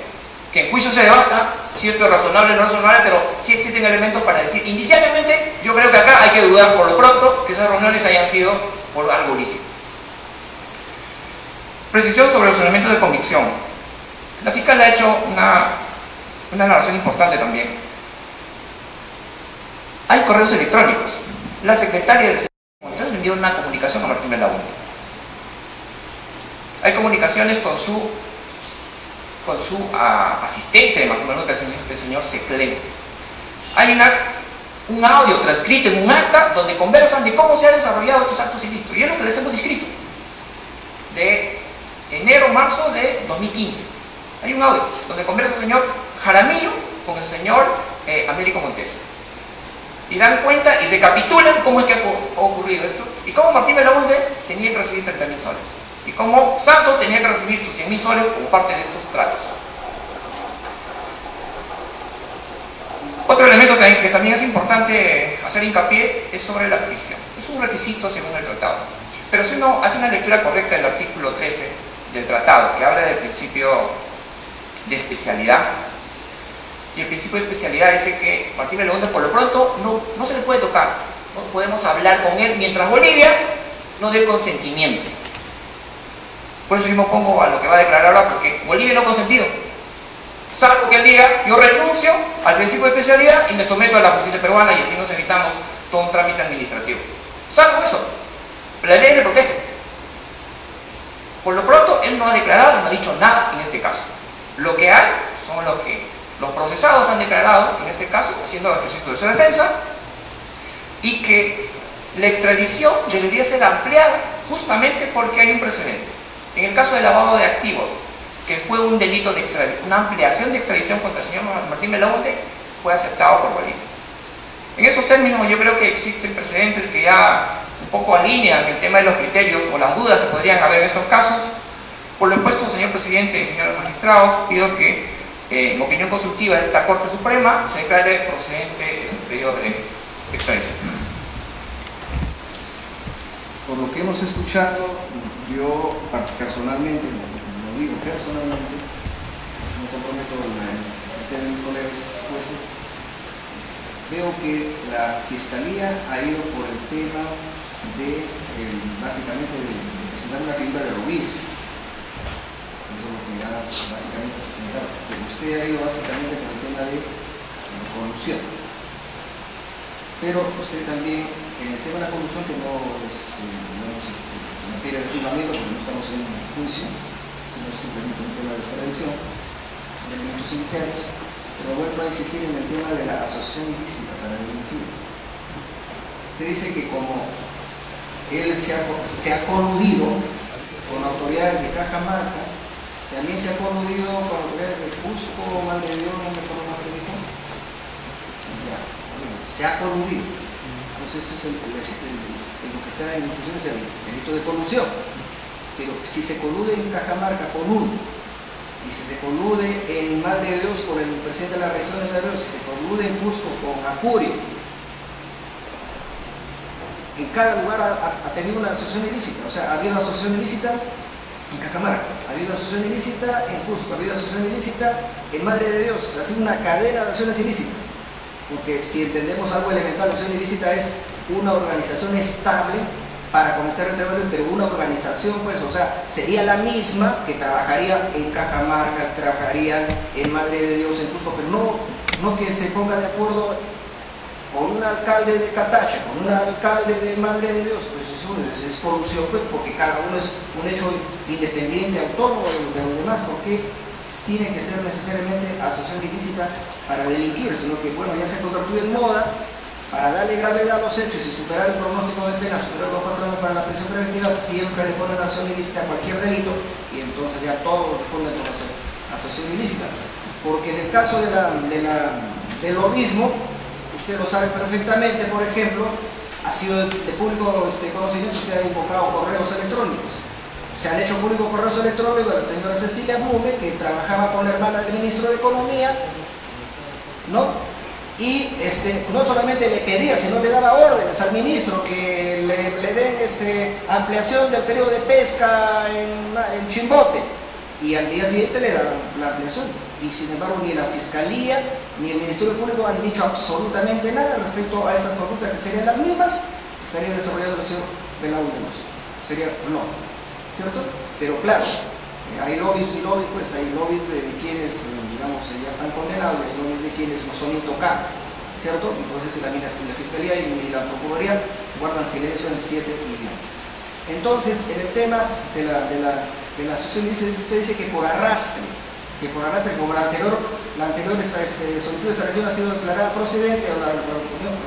Que en juicio se debata si esto es razonable o no razonable, pero sí existen elementos para decir, indiciariamente, yo creo que acá hay que dudar por lo pronto que esas reuniones hayan sido por algo ilícito. Precisión sobre el razonamiento de convicción. La fiscal ha hecho una narración importante también. Hay correos electrónicos. La secretaria del envió una comunicación a Martín Belaúnde. Hay comunicaciones con su asistente de Martín Belaúnde, el señor Seclen. Hay un audio transcrito en un acta donde conversan de cómo se han desarrollado estos actos ilícitos, y es lo que les hemos descrito de enero-marzo de 2015. Hay un audio donde conversa el señor Jaramillo con el señor Américo Montes, y dan cuenta y recapitulan cómo es que ha ocurrido esto, y cómo Martín Belaúnde tenía que recibir 30.000 soles, y cómo Santos tenía que recibir sus 100.000 soles como parte de estos tratos. Otro elemento que también es importante hacer hincapié es sobre la prisión. Es un requisito según el tratado, pero si uno hace una lectura correcta del artículo 13 del tratado, que habla del principio de especialidad, y el principio de especialidad dice que Martín Belaúnde por lo pronto no se le puede tocar, no podemos hablar con él mientras Bolivia no dé consentimiento. Por eso yo me opongo a lo que va a declarar ahora, porque Bolivia no ha consentido, salvo que él diga yo renuncio al principio de especialidad y me someto a la justicia peruana, y así nos evitamos todo un trámite administrativo. Salvo eso, la ley le protege. Por lo pronto él no ha declarado, no ha dicho nada en este caso. Lo que hay son lo que los procesados han declarado, en este caso, haciendo ejercicio de su defensa, y que la extradición debería ser ampliada justamente porque hay un precedente. En el caso del lavado de activos, que fue un delito de extradición, una ampliación de extradición contra el señor Martín Belaúnde, fue aceptado por Bolivia. En esos términos yo creo que existen precedentes que ya un poco alinean el tema de los criterios o las dudas que podrían haber en estos casos. Por lo expuesto, señor presidente y señores magistrados, pido que en opinión consultiva de esta Corte Suprema se declare procedente este periodo de extradición. Por lo que hemos escuchado, yo personalmente, lo digo personalmente, no comprometo a mis colegas jueces, veo que la Fiscalía ha ido por el tema de, básicamente, de presentar una figura de rubismo. Eso es lo que ha básicamente sustentado. Pero usted ha ido básicamente por el tema de corrupción. Pero usted también en el tema de la colusión, que no es materia de juzgamiento, porque no estamos en un juicio, sino simplemente un tema de extradición de elementos iniciales, pero vuelvo a insistir en el tema de la asociación ilícita para delinquir. Usted dice que como él se ha coludido con autoridades de Cajamarca, también se ha coludido con autoridades de Cusco, Madre de Dios, no me acuerdo más que dijo. Ya, bueno, se ha coludido. Entonces ese es lo que está en discusión, es el delito de colusión. Pero si se colude en Cajamarca con uno, y si se colude en Madre de Dios con el presidente de la región de Madre de Dios, si se colude en Cusco con Acurio, en cada lugar ha tenido una asociación ilícita. O sea, ha habido una asociación ilícita en Cajamarca, ha habido asociación ilícita en Cusco, ha habido asociación ilícita en Madre de Dios. Ha sido una cadena de acciones ilícitas. Porque si entendemos algo elemental, la acción ilícita es una organización estable para cometer el terrorismo, pero una organización, pues, o sea, sería la misma que trabajaría en Cajamarca, trabajaría en Madre de Dios, en Cusco, pero no que se ponga de acuerdo con un alcalde de Catacha, con un alcalde de Madre de Dios. Pues eso es corrupción, pues, porque cada uno es un hecho independiente, autónomo de los demás, porque tiene que ser necesariamente asociación ilícita para delinquir, sino que, bueno, ya se ha convertido en moda para darle gravedad a los hechos y superar el pronóstico de pena, superar los 4 años para la prisión preventiva. Siempre le ponen asociación ilícita a cualquier delito y entonces ya todos responden con asociación ilícita. Porque en el caso del lobismo, usted lo sabe perfectamente, por ejemplo, ha sido de público conocimiento, usted ha invocado correos electrónicos. Se han hecho públicos correos electrónicos de la señora Cecilia Blume, que trabajaba con la hermana del ministro de Economía, ¿no? Y no solamente le pedía, sino le daba órdenes al ministro que le den ampliación del periodo de pesca en Chimbote, y al día siguiente le daban la ampliación. Y sin embargo ni la Fiscalía ni el Ministerio Público han dicho absolutamente nada respecto a esas conductas, que serían las mismas que estaría desarrollando el señor Belaúnde. Sería no, ¿cierto? Pero claro, hay lobbies y lobbies, pues hay lobbies de quienes, digamos, ya están condenados, hay lobbies de quienes no son intocables, ¿cierto? Entonces la Fiscalía y la Procuraduría guardan silencio en 7 idiomas. Entonces, en el tema de la asociación ilícita, usted dice que por arrastre, como la anterior solicitud de extradición ha sido declarada procedente o la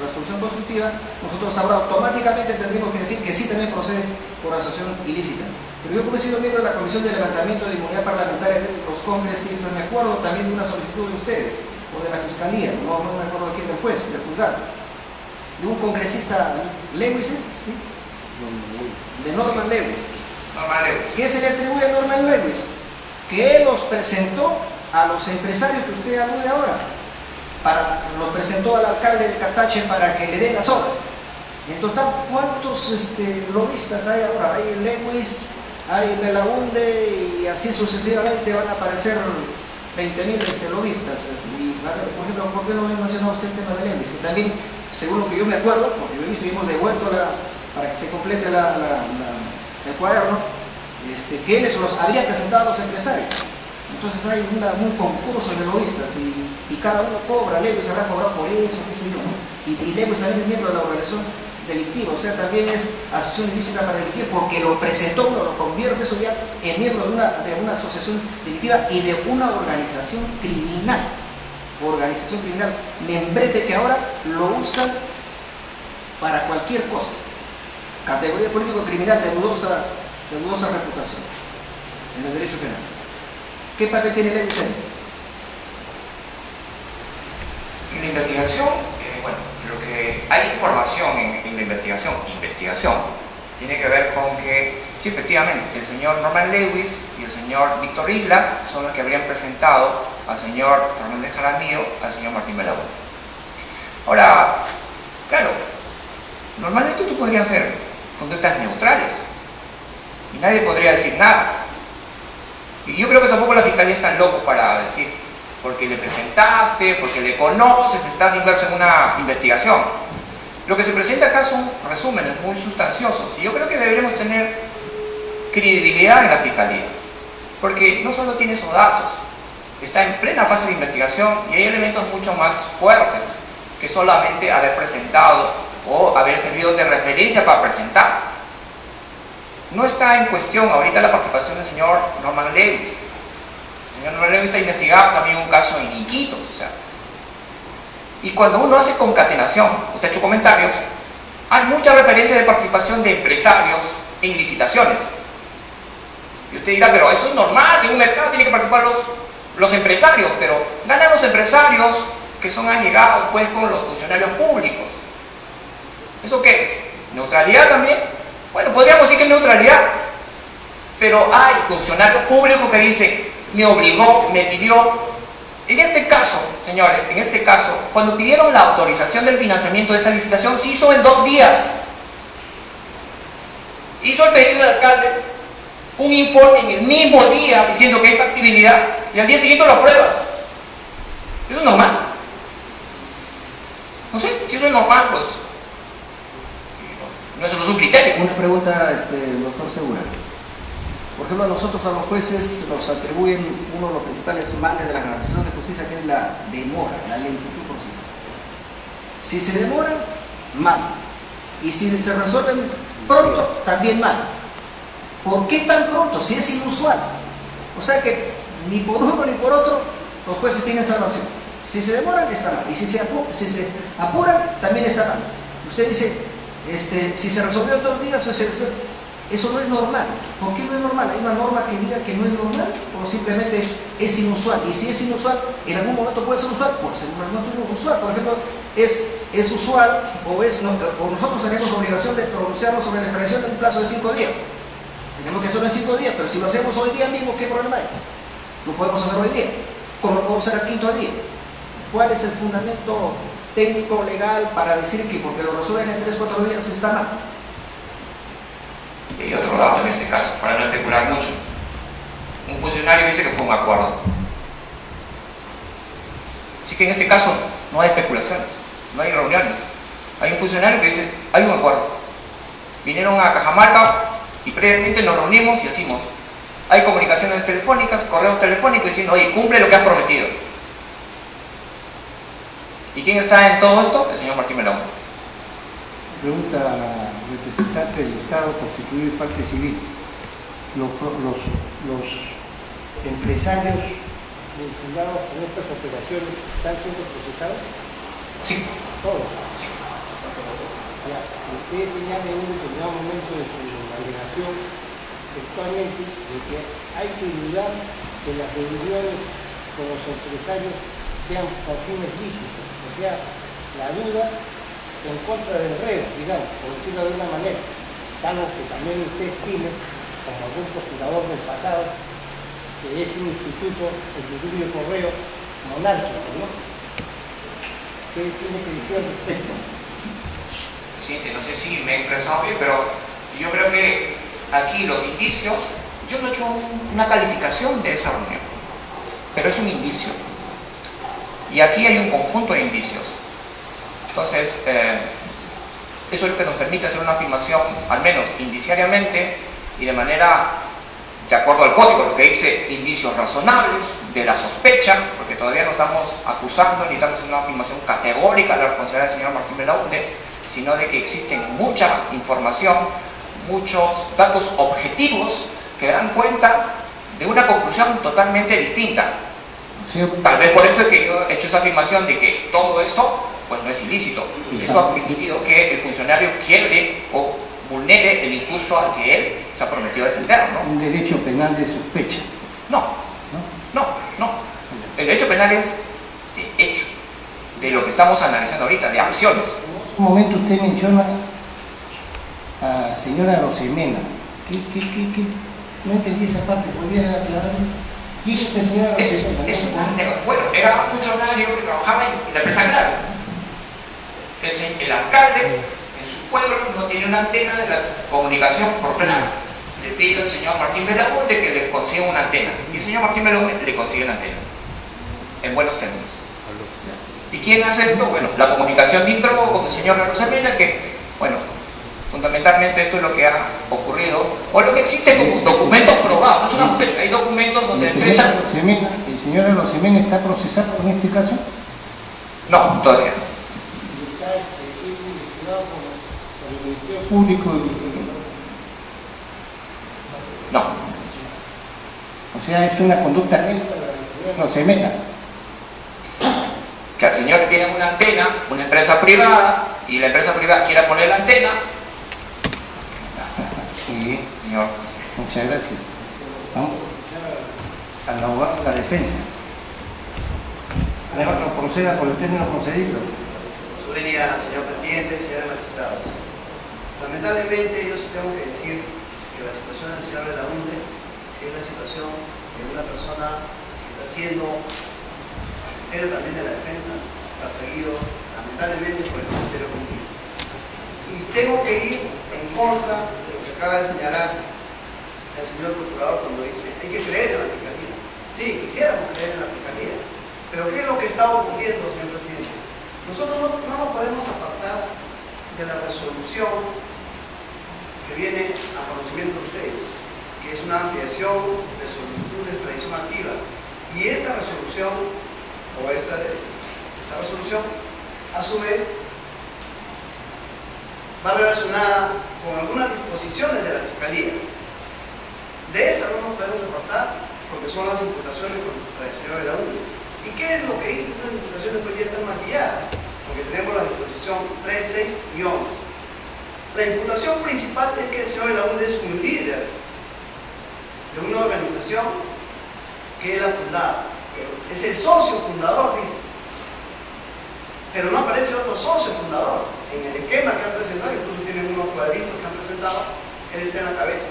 resolución consultiva, nosotros ahora automáticamente tendríamos que decir que sí también procede por asociación ilícita. Pero yo, como he sido miembro de la Comisión de Levantamiento de Inmunidad Parlamentaria de los congresistas, me acuerdo también de una solicitud de ustedes, o de la Fiscalía, no me acuerdo de quién, del juez, del juzgado, de un congresista, Lewis, ¿sí? De Norman Lewis. ¿Qué se le atribuye a Norman Lewis? Que él los presentó a los empresarios que usted alude ahora, los presentó al alcalde de Catache para que le den las obras. En total, ¿cuántos lobistas hay ahora? Hay Lewis, hay Belaúnde, y así sucesivamente van a aparecer 20.000 lobistas. Y, a ver, por ejemplo, ¿por qué no me mencionó usted el tema de Lewis? Que también, según lo que yo me acuerdo, porque hemos devuelto para que se complete el cuaderno, que él los habría presentado a los empresarios. Entonces hay un concurso de lobistas y cada uno cobra. Lewis habrá cobrado por eso, qué sé yo, ¿no? Y Lewis también es miembro de la organización delictiva, o sea, también es asociación ilícita para delinquir, porque lo presentó, uno lo convierte eso ya en miembro de una asociación delictiva y de una organización criminal. Membrete que ahora lo usan para cualquier cosa. Categoría político-criminal de dudosa reputación en el derecho penal. ¿Qué papel tiene Lewis ahí? En la investigación, bueno, lo que hay información en la investigación tiene que ver con que, sí, efectivamente, el señor Norman Lewis y el señor Víctor Isla son los que habrían presentado al señor Fernández Jaramillo, al señor Martín Belaúnde. Ahora, claro, normalmente tú podrías hacer conductas neutrales y nadie podría decir nada. Y yo creo que tampoco la Fiscalía es tan loco para decir, porque le presentaste, porque le conoces, estás inmerso en una investigación. Lo que se presenta acá son resúmenes muy sustanciosos y yo creo que deberíamos tener credibilidad en la Fiscalía, porque no solo tiene esos datos, está en plena fase de investigación y hay elementos mucho más fuertes que solamente haber presentado o haber servido de referencia para presentar. No está en cuestión ahorita la participación del señor Norman Lewis. El señor Norman Lewis está investigado también un caso en Iquitos, o sea. Y cuando uno hace concatenación, usted ha hecho comentarios, hay muchas referencias de participación de empresarios en licitaciones. Y usted dirá, pero eso es normal, en un mercado tienen que participar los empresarios, pero ganan los empresarios que son allegados pues con los funcionarios públicos. ¿Eso qué es? ¿Neutralidad también? Bueno, podríamos decir que es neutralidad, pero hay funcionarios públicos que dicen, me obligó, me pidió. En este caso, señores, en este caso, cuando pidieron la autorización del financiamiento de esa licitación, se hizo en 2 días. Hizo el pedido del alcalde un informe en el mismo día diciendo que hay factibilidad y al día siguiente lo aprueba. ¿Eso es normal? No sé, si eso es normal, pues no es un criterio. Una pregunta, doctor Segura. Por ejemplo, a nosotros, a los jueces, nos atribuyen uno de los principales males de la administración de justicia, que es la demora, la lentitud procesal. Si se demora, mal. Y si se resuelven pronto, también mal. ¿Por qué tan pronto? Si es inusual. O sea que ni por uno ni por otro los jueces tienen salvación. Si se demoran, está mal. Y si se apuran, también está mal. Usted dice, si se resolvió en 2 días, eso no es normal. ¿Por qué no es normal? ¿Hay una norma que diga que no es normal? ¿O simplemente es inusual? Y si es inusual, en algún momento puede ser usual, pues en un momento es usual. Por ejemplo, es usual o nosotros tenemos obligación de pronunciarnos sobre la extradición en un plazo de 5 días. Tenemos que hacerlo en 5 días, pero si lo hacemos hoy día mismo, ¿qué problema hay? Lo podemos hacer hoy día, como lo podemos hacer al 5.º día. ¿Cuál es el fundamento técnico, legal, para decir que porque lo resuelven en 3-4 días está mal? Y otro dato en este caso, para no especular mucho. Un funcionario dice que fue un acuerdo. Así que en este caso no hay especulaciones, no hay reuniones. Hay un funcionario que dice, hay un acuerdo. Vinieron a Cajamarca y previamente nos reunimos y hicimos. Hay comunicaciones telefónicas, correos telefónicos diciendo, oye, cumple lo que has prometido. ¿Y quién está en todo esto? El señor Martín Melón. Pregunta representante del Estado constituido en parte civil. Los empresarios vinculados con estas operaciones están siendo procesados. Sí. Todos. Sí. Ya, usted señala en un determinado momento de su alegación textualmente de que hay que dudar que las reuniones con los empresarios sean por fines lícitos, o sea, la duda en contra del reo, digamos, por decirlo de una manera, salvo que también usted estime, como algún procurador del pasado, que es un instituto, el Instituto de Correo monárquico, ¿no? ¿Qué tiene que decir al respecto? Presidente, no sé si me he expresado bien, pero yo creo que aquí los indicios, yo no he hecho una calificación de esa reunión, pero es un indicio. Y aquí hay un conjunto de indicios. Entonces, eso es lo que nos permite hacer una afirmación, al menos indiciariamente y de manera, de acuerdo al código, lo que dice indicios razonables de la sospecha, porque todavía no estamos acusando ni damos una afirmación categórica de la responsabilidad del señor Martín Belaunde, sino de que existen mucha información, muchos datos objetivos que dan cuenta de una conclusión totalmente distinta. Sí. Tal vez por eso es que yo he hecho esa afirmación de que todo eso pues no es ilícito. Eso ha permitido que el funcionario quiebre o vulnere el injusto al que él se ha prometido defender, ¿no? Un derecho penal de sospecha. No. El derecho penal es de hecho, de lo que estamos analizando ahorita, de acciones. En un momento usted menciona a señora Rosemena. ¿Qué? No entendí esa parte, ¿podría aclarar? ¿Quién es esta señora Rosemena? Bueno, era un funcionario que trabajaba en la empresa Claro. El alcalde en su pueblo no tiene una antena de la comunicación por plano. Le pide al señor Martín Belaunde que le consiga una antena. Y el señor Martín Belaunde le consigue una antena. En buenos términos. ¿Y quién hace esto? Bueno, la comunicación de Intro con el señor Rosemena, que, bueno, fundamentalmente esto es lo que ha ocurrido, o lo que existe como documentos probados. No es una oferta, hay documentos donde ¿El señor Rosemena está procesado en este caso? No, todavía no. Está siendo investigado por público. No. O sea, es una conducta lenta, no se meta. Que el señor tiene una antena, una empresa privada, y la empresa privada quiera poner la antena. Muy bien, Señor, muchas gracias. ¿No? Al abogado de la defensa. No proceda por el término concedido. Su venia, señor presidente, señores magistrados. Lamentablemente, yo sí tengo que decir que la situación del señor Belaúnde es la situación de una persona que está siendo, él también de la defensa, perseguido lamentablemente por el Ministerio Público. Y tengo que ir en contra de lo que acaba de señalar el señor procurador cuando dice hay que creer en la fiscalía. Sí, quisiéramos creer en la fiscalía, pero ¿qué es lo que está ocurriendo, señor presidente? Nosotros no nos podemos apartar de la resolución que viene a conocimiento de ustedes, que es una ampliación de solicitud de extradición activa. Y esta resolución, o esta resolución, a su vez, va relacionada con algunas disposiciones de la Fiscalía. De esa no nos podemos apartar, porque son las imputaciones contra el señor Belaúnde. ¿Y qué es lo que dice esas imputaciones que hoy día están maquilladas? Porque tenemos la disposición 3, 6 y 11. La imputación principal es que el señor Belaúnde es un líder de una organización que él ha fundado. Es el socio fundador, dice. Pero no aparece otro socio fundador. En el esquema que han presentado, incluso tienen unos cuadritos que han presentado, él está en la cabeza.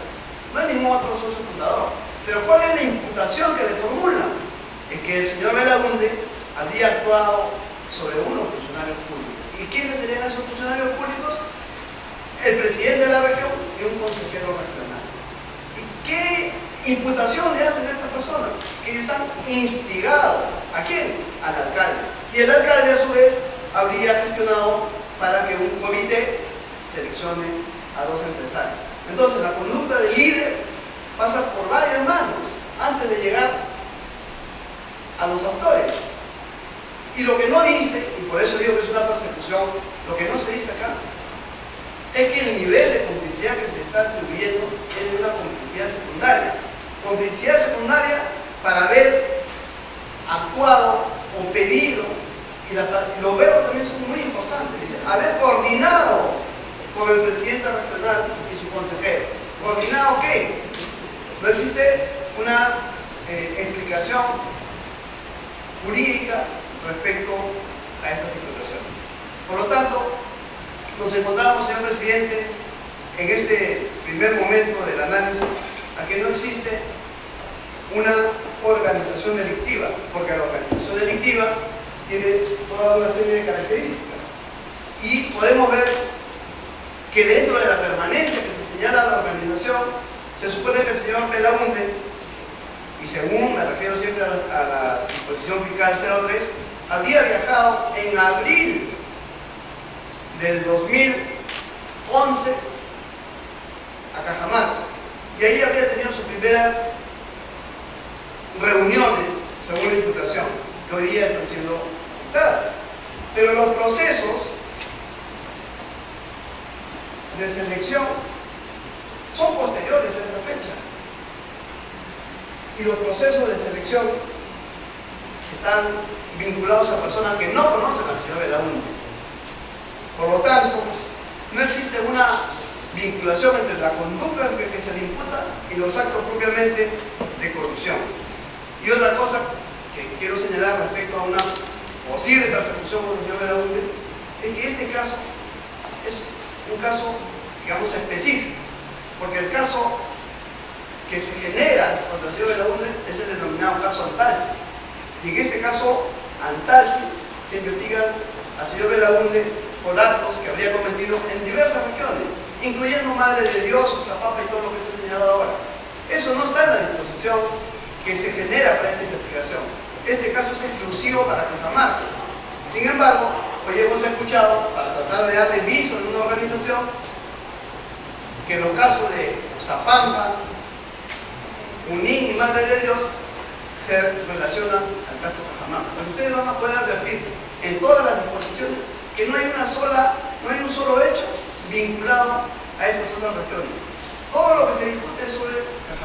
No hay ningún otro socio fundador. Pero ¿cuál es la imputación que le formulan? Es que el señor Belaúnde habría actuado sobre unos funcionarios públicos. ¿Y quiénes serían esos funcionarios públicos? El presidente de la región y un consejero regional. ¿Y qué imputación le hacen a estas personas? Que ellos han instigado. ¿A quién? Al alcalde. Y el alcalde a su vez habría gestionado para que un comité seleccione a 2 empresarios. Entonces la conducta del líder pasa por varias manos antes de llegar a los autores. Y lo que no dice, y por eso digo que es una persecución, lo que no se dice acá es que el nivel de complicidad que se le está atribuyendo es de una complicidad secundaria. Complicidad secundaria para haber actuado o pedido, y los verbos también son muy importantes. Dice, haber coordinado con el presidente regional y su consejero. ¿Coordinado qué? No existe una explicación jurídica respecto a estas situaciones. Por lo tanto, nos encontramos, señor presidente, en este primer momento del análisis, a que no existe una organización delictiva, porque la organización delictiva tiene toda una serie de características. Y podemos ver que dentro de la permanencia que se señala a la organización, se supone que el señor Belaúnde, y según me refiero siempre a la disposición fiscal 03, había viajado en abril del 2011 a Cajamarca, y ahí había tenido sus primeras reuniones, según la imputación, que hoy día están siendo imputadas. Pero los procesos de selección son posteriores a esa fecha. Y los procesos de selección están vinculados a personas que no conocen al señor Belaúnde. Por lo tanto, no existe una vinculación entre la conducta que se le imputa y los actos propiamente de corrupción. Y otra cosa que quiero señalar respecto a una posible persecución contra el señor Belaúnde es que este caso es un caso, digamos, específico, porque el caso que se genera contra el señor Belaúnde es el denominado caso Antalsis. Y en este caso Antalsis se investiga al señor Belaúnde por actos que habría cometido en diversas regiones, incluyendo Madre de Dios, Oxapampa y todo lo que se ha señalado ahora. Eso no está en la disposición que se genera para esta investigación. Este caso es exclusivo para Cajamarca. Sin embargo, hoy hemos escuchado, para tratar de darle viso de una organización, que los casos de Oxapampa, Junín y Madre de Dios se relacionan al caso de Cajamarca. Pero ustedes van a poder advertir en todas las disposiciones que no hay un solo hecho vinculado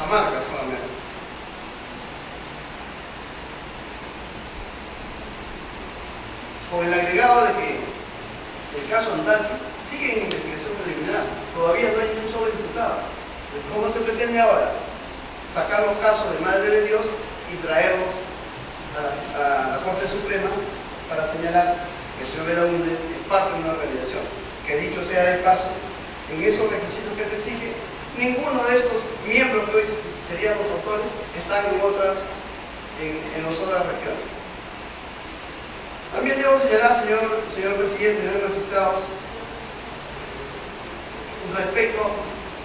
Cajamarca solamente. Con el agregado de que el caso Antalsis sigue en investigación preliminar, todavía no hay ni un solo imputado. ¿Cómo se pretende ahora? Sacar los casos de Madre de Dios y traerlos a la Corte Suprema para señalar que el señor Belaúnde es parte de una organización. Que dicho sea de paso, en esos requisitos que se exigen, ninguno de estos miembros que hoy serían los autores están en las otras regiones. También debo señalar, señor presidente, señores magistrados, respecto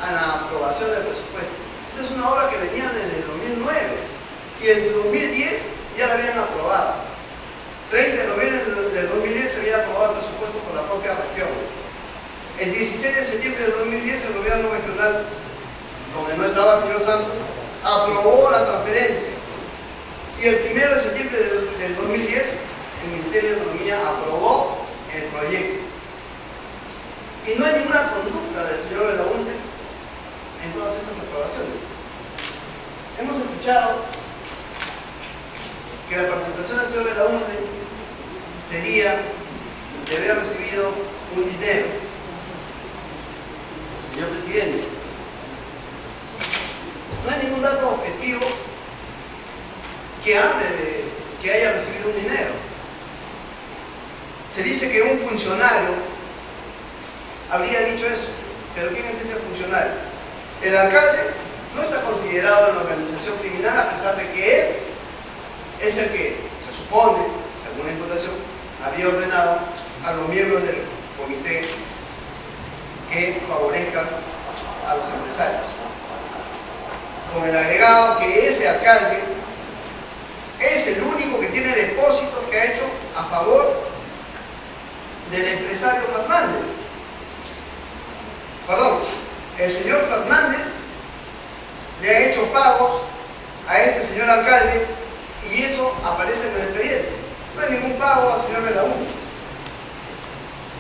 a la aprobación del presupuesto. Es una obra que venía desde el 2009 y en 2010 ya la habían aprobado. 30 de noviembre del 2010 se había aprobado el presupuesto por la propia región. El 16 de septiembre del 2010 el gobierno regional, donde no estaba el señor Santos, aprobó la transferencia. Y el 1 de septiembre del 2010 el Ministerio de Economía aprobó el proyecto. Y no hay ninguna conducta del señor Belaúnde en todas estas aprobaciones. Hemos escuchado que la participación del señor Belaúnde sería de haber recibido un dinero. Señor presidente, no hay ningún dato objetivo que hable de que haya recibido un dinero. Se dice que un funcionario habría dicho eso, pero ¿quién es ese funcionario? El alcalde no está considerado en la organización criminal, a pesar de que él es el que se supone, según la imputación, había ordenado a los miembros del comité que favorezcan a los empresarios. Con el agregado que ese alcalde es el único que tiene depósitos que ha hecho a favor del empresario Fernández. Perdón, el señor Fernández le ha hecho pagos a este señor alcalde y eso aparece en el expediente. No hay ningún pago al señor Belaúnde.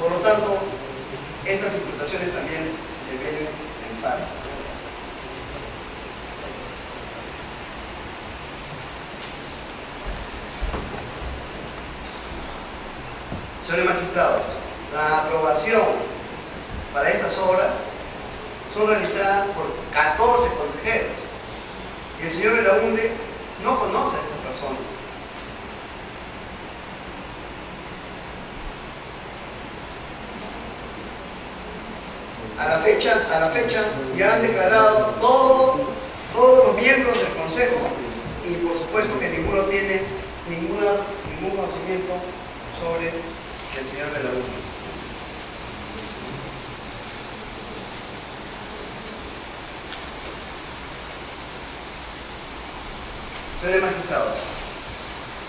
Por lo tanto, estas imputaciones también deben en parte. Señores magistrados, la aprobación para estas obras son realizadas por 14 consejeros y el señor Belaúnde no conoce a estas personas. A la fecha ya han declarado todos los miembros del Consejo y por supuesto que ninguno tiene ningún conocimiento sobre el señor Belaúnde. Señores magistrados,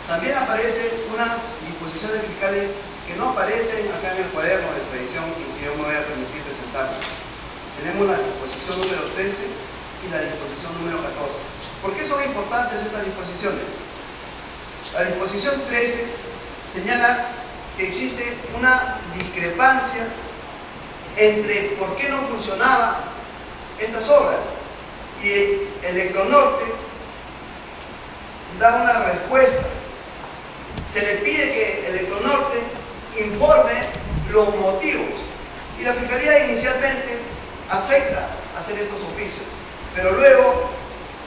también aparecen unas disposiciones fiscales que no aparecen acá en el cuaderno de expedición y que yo me voy a permitir presentarles. Tenemos la disposición número 13 y la disposición número 14. ¿Por qué son importantes estas disposiciones? La disposición 13 señala que existe una discrepancia entre por qué no funcionaban estas obras y el Electronorte da una respuesta. Se le pide que Electronorte informe los motivos y la Fiscalía inicialmente acepta hacer estos oficios, pero luego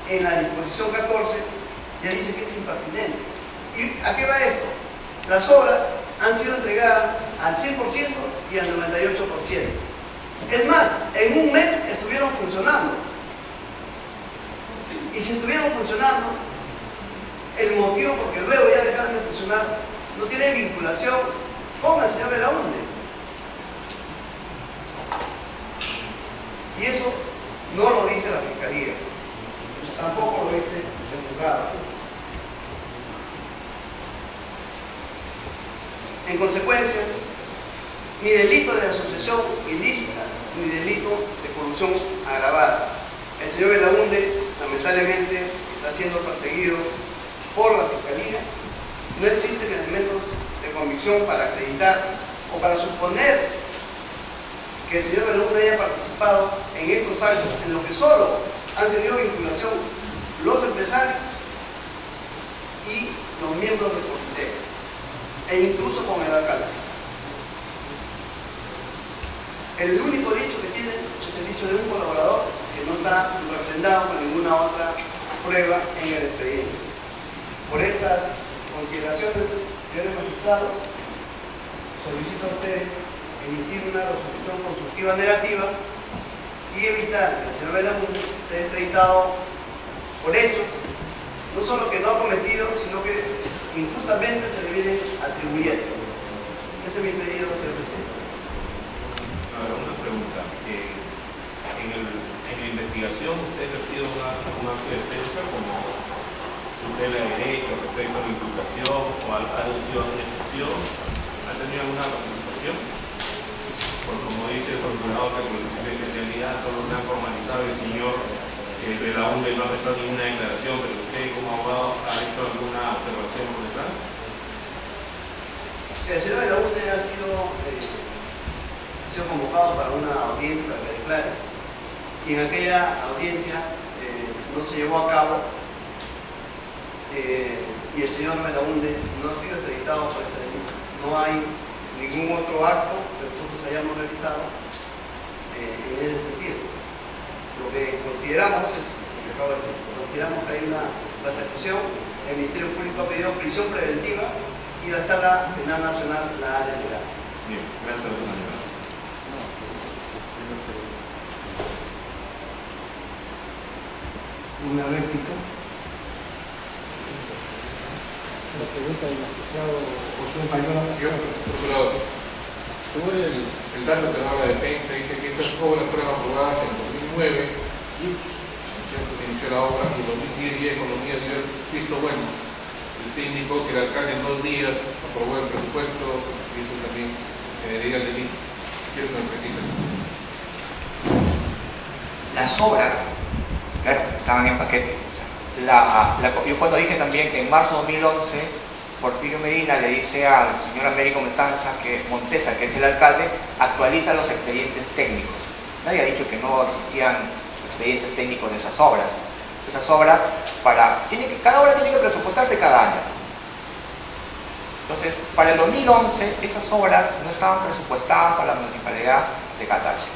en la disposición 14 ya dice que es impertinente. ¿Y a qué va esto? Las obras han sido entregadas al 100% y al 98%. Es más, en un mes estuvieron funcionando. Y si estuvieron funcionando, el motivo porque luego ya dejaron de funcionar no tiene vinculación con el señor Belaúnde. Y eso no lo dice la Fiscalía, tampoco lo dice el juzgado. En consecuencia, ni delito de asociación ilícita, ni delito de colusión agravada. El señor Belaúnde, lamentablemente, está siendo perseguido por la Fiscalía. No existen elementos de convicción para acreditar o para suponer que el señor Belaúnde haya participado en estos actos, en lo que solo han tenido vinculación los empresarios y los miembros del comité, e incluso con el alcalde. El único dicho que tienen es el dicho de un colaborador que no está refrendado con ninguna otra prueba en el expediente. Por estas consideraciones, señores magistrados, solicito a ustedes emitir una resolución constructiva negativa y evitar que el señor Belaúnde sea extraditado por hechos, no solo que no ha cometido, sino que injustamente se le vienen atribuyendo. Ese es mi pedido, señor presidente. Ahora, una pregunta. En la investigación, ¿usted ha sido una acto de defensa como tutela de derecho respecto a la imputación o a la aducción de excepción? ¿Ha tenido alguna participación? Porque como dice el procurador de la especialidad, solo me ha formalizado el señor Belaúnde, no ha prestado ninguna declaración, pero usted como abogado ha hecho alguna observación por detrás. El señor Belaúnde ha sido convocado para una audiencia para que declare, y en aquella audiencia no se llevó a cabo, y el señor Belaúnde no ha sido extraditado por ese delito. No hay ningún otro acto que nosotros hayamos realizado en ese sentido. Lo que consideramos es, lo que acabo de decir, consideramos que hay una persecución. El Ministerio Público ha pedido prisión preventiva y la Sala Penal Nacional la ha denegado. Bien, gracias a la Una réplica. La pregunta del magistrado José Mayor. Yo, procurador, según el dato que da la defensa, dice que estas obras fueron aprobadas en 2009, se inició la obra, y en 2010 ya Economía dio el visto bueno. Usted indicó que el alcalde en 2 días aprobó el presupuesto, y eso también generaría el delito. Quiero que me precise. Las obras, claro, estaban en paquete. O sea, yo cuando dije también que en marzo de 2011 Porfirio Medina le dice al señor Américo Mestanza que Montesa, que es el alcalde, actualiza los expedientes técnicos. Nadie ha dicho que no existían expedientes técnicos de esas obras. Esas obras, cada obra tiene que presupuestarse cada año. Entonces, para el 2011, esas obras no estaban presupuestadas para la municipalidad de Catache.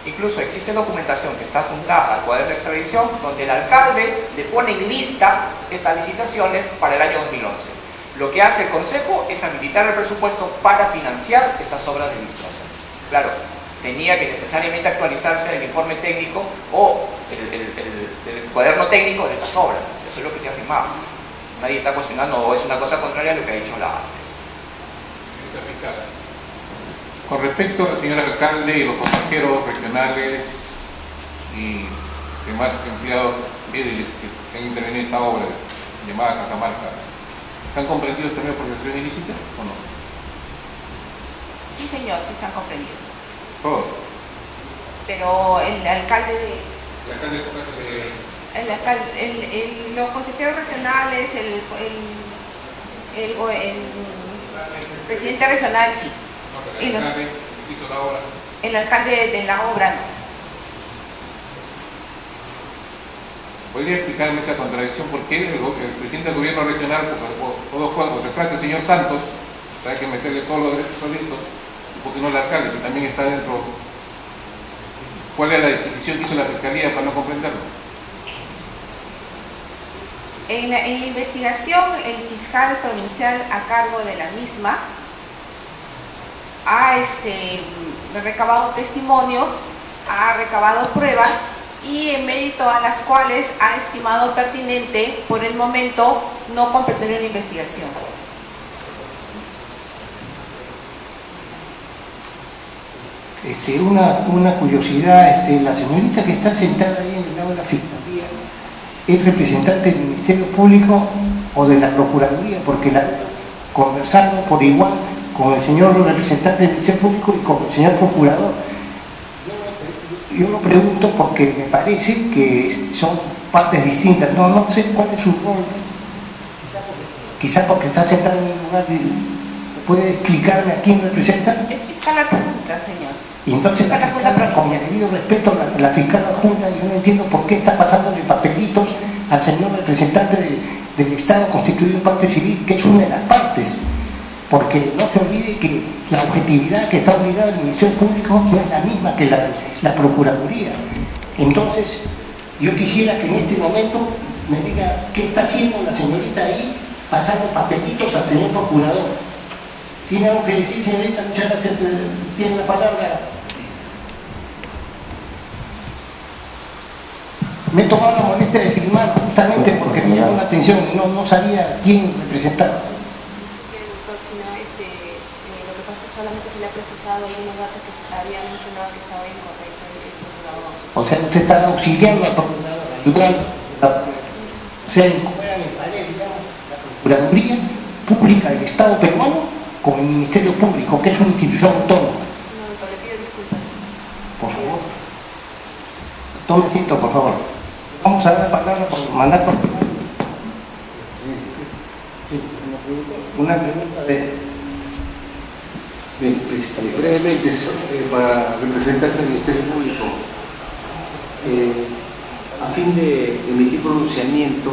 Incluso existe documentación que está adjuntada al cuaderno de extradición donde el alcalde le pone en lista estas licitaciones para el año 2011. Lo que hace el Consejo es habilitar el presupuesto para financiar estas obras de licitación. Claro, tenía que necesariamente actualizarse el informe técnico o el cuaderno técnico de estas obras. Eso es lo que se ha firmado. Nadie está cuestionando o es una cosa contraria a lo que ha dicho la defensa. Con respecto al señor alcalde y los consejeros regionales y demás empleados ediles que han intervenido en esta obra llamada Cajamarca, ¿están comprendidos también por asociación ilícita o no? Sí, señor, sí están comprendidos. Todos. Pero el alcalde de... El alcalde los consejeros regionales, el presidente regional, sí. el alcalde hizo la obra. El alcalde de la obra, no. ¿Podría explicarme esa contradicción? ¿Por qué el presidente del gobierno regional, todos cuando se trata el señor Santos, o sea, hay que meterle todos los derechos solitos, y por qué no el alcalde, si también está dentro? ¿Cuál es la disposición que hizo la Fiscalía para no comprenderlo? En la investigación, el fiscal provincial a cargo de la misma ha recabado testimonios, ha recabado pruebas y en mérito a las cuales ha estimado pertinente por el momento no completar una investigación. Una curiosidad, la señorita que está sentada ahí en el lado de la Fiscalía, ¿es representante del Ministerio Público o de la Procuraduría? Porque conversando por igual con el señor representante del Ministerio Público y con el señor Procurador. Yo lo pregunto porque me parece que son partes distintas, no sé cuál es su rol. Quizás porque está sentado en un lugar ¿se puede explicarme a quién representa? El fiscal adjunta, señor. ¿Y Y entonces la fiscal, con el debido respeto, la fiscal adjunta, yo no entiendo por qué está pasándole papelitos al señor representante del Estado constituido en parte civil, que es una de las partes, porque no se olvide que la objetividad que está obligada el Ministerio Público no es la misma que la Procuraduría. Entonces, yo quisiera que en este momento me diga qué está haciendo la señorita ahí, pasando papelitos al señor Procurador. ¿Tiene algo que decir, señorita? Muchas gracias. Tiene la palabra. Me he tomado la molestia de filmar justamente porque me llamó la atención y no sabía quién representaba. Bien, doctor, si no, lo que pasa es solamente se le ha precisado algunos datos que se había mencionado que estaba incorrecto el procurador. O sea, usted está auxiliando al procurador, ayudando. O sea, incorporan el panel, digamos, la Procuraduría Pública del Estado peruano con el Ministerio Público, que es una institución autónoma. No, doctor, le pido disculpas. Por favor. Tome asiento, por favor. Vamos a dar la palabra por mandato. Sí, una pregunta brevemente, para representantes del Ministerio Público, a fin de emitir pronunciamiento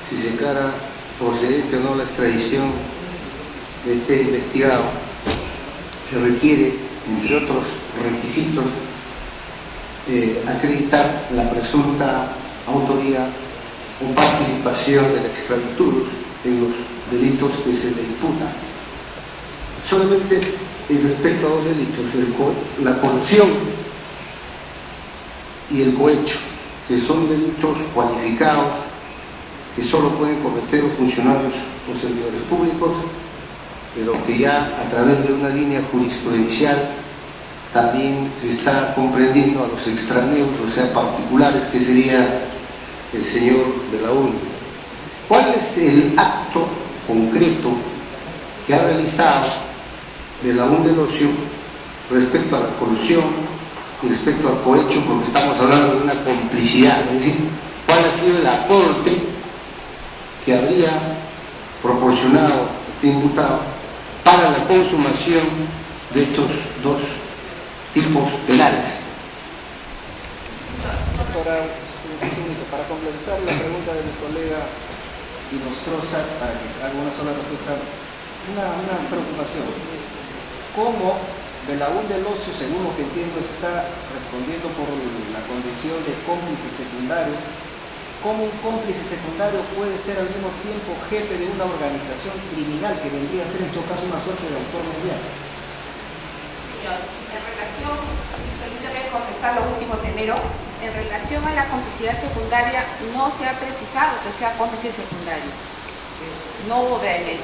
si se declara procedente o no la extradición de este investigado, se requiere, entre otros requisitos, acreditar la presunta autoría o participación del extraditurus en los delitos que se le imputan. Solamente respecto a dos delitos, la colusión y el cohecho, que son delitos cualificados que solo pueden cometer los funcionarios o servidores públicos, pero que ya a través de una línea jurisprudencial también se está comprendiendo a los extraneos, o sea, particulares, que sería el señor Belaúnde. ¿Cuál es el acto concreto que ha realizado Belaúnde Locio respecto a la colusión y respecto al cohecho, porque estamos hablando de una complicidad? Es decir, ¿cuál ha sido el aporte que habría proporcionado este imputado para la consumación de estos dos tipos penales? Doctora, para complementar la pregunta de mi colega Inostroza, para que haga una sola respuesta, una preocupación. ¿Cómo Belaúnde Locio, según lo que entiendo, está respondiendo por la condición de cómplice secundario? ¿Cómo un cómplice secundario puede ser al mismo tiempo jefe de una organización criminal que vendría a ser en todo caso una suerte de autor mediano? Señor, en relación, permítame contestar lo último primero. En relación a la complicidad secundaria, no se ha precisado que sea cómplice secundario. No obra en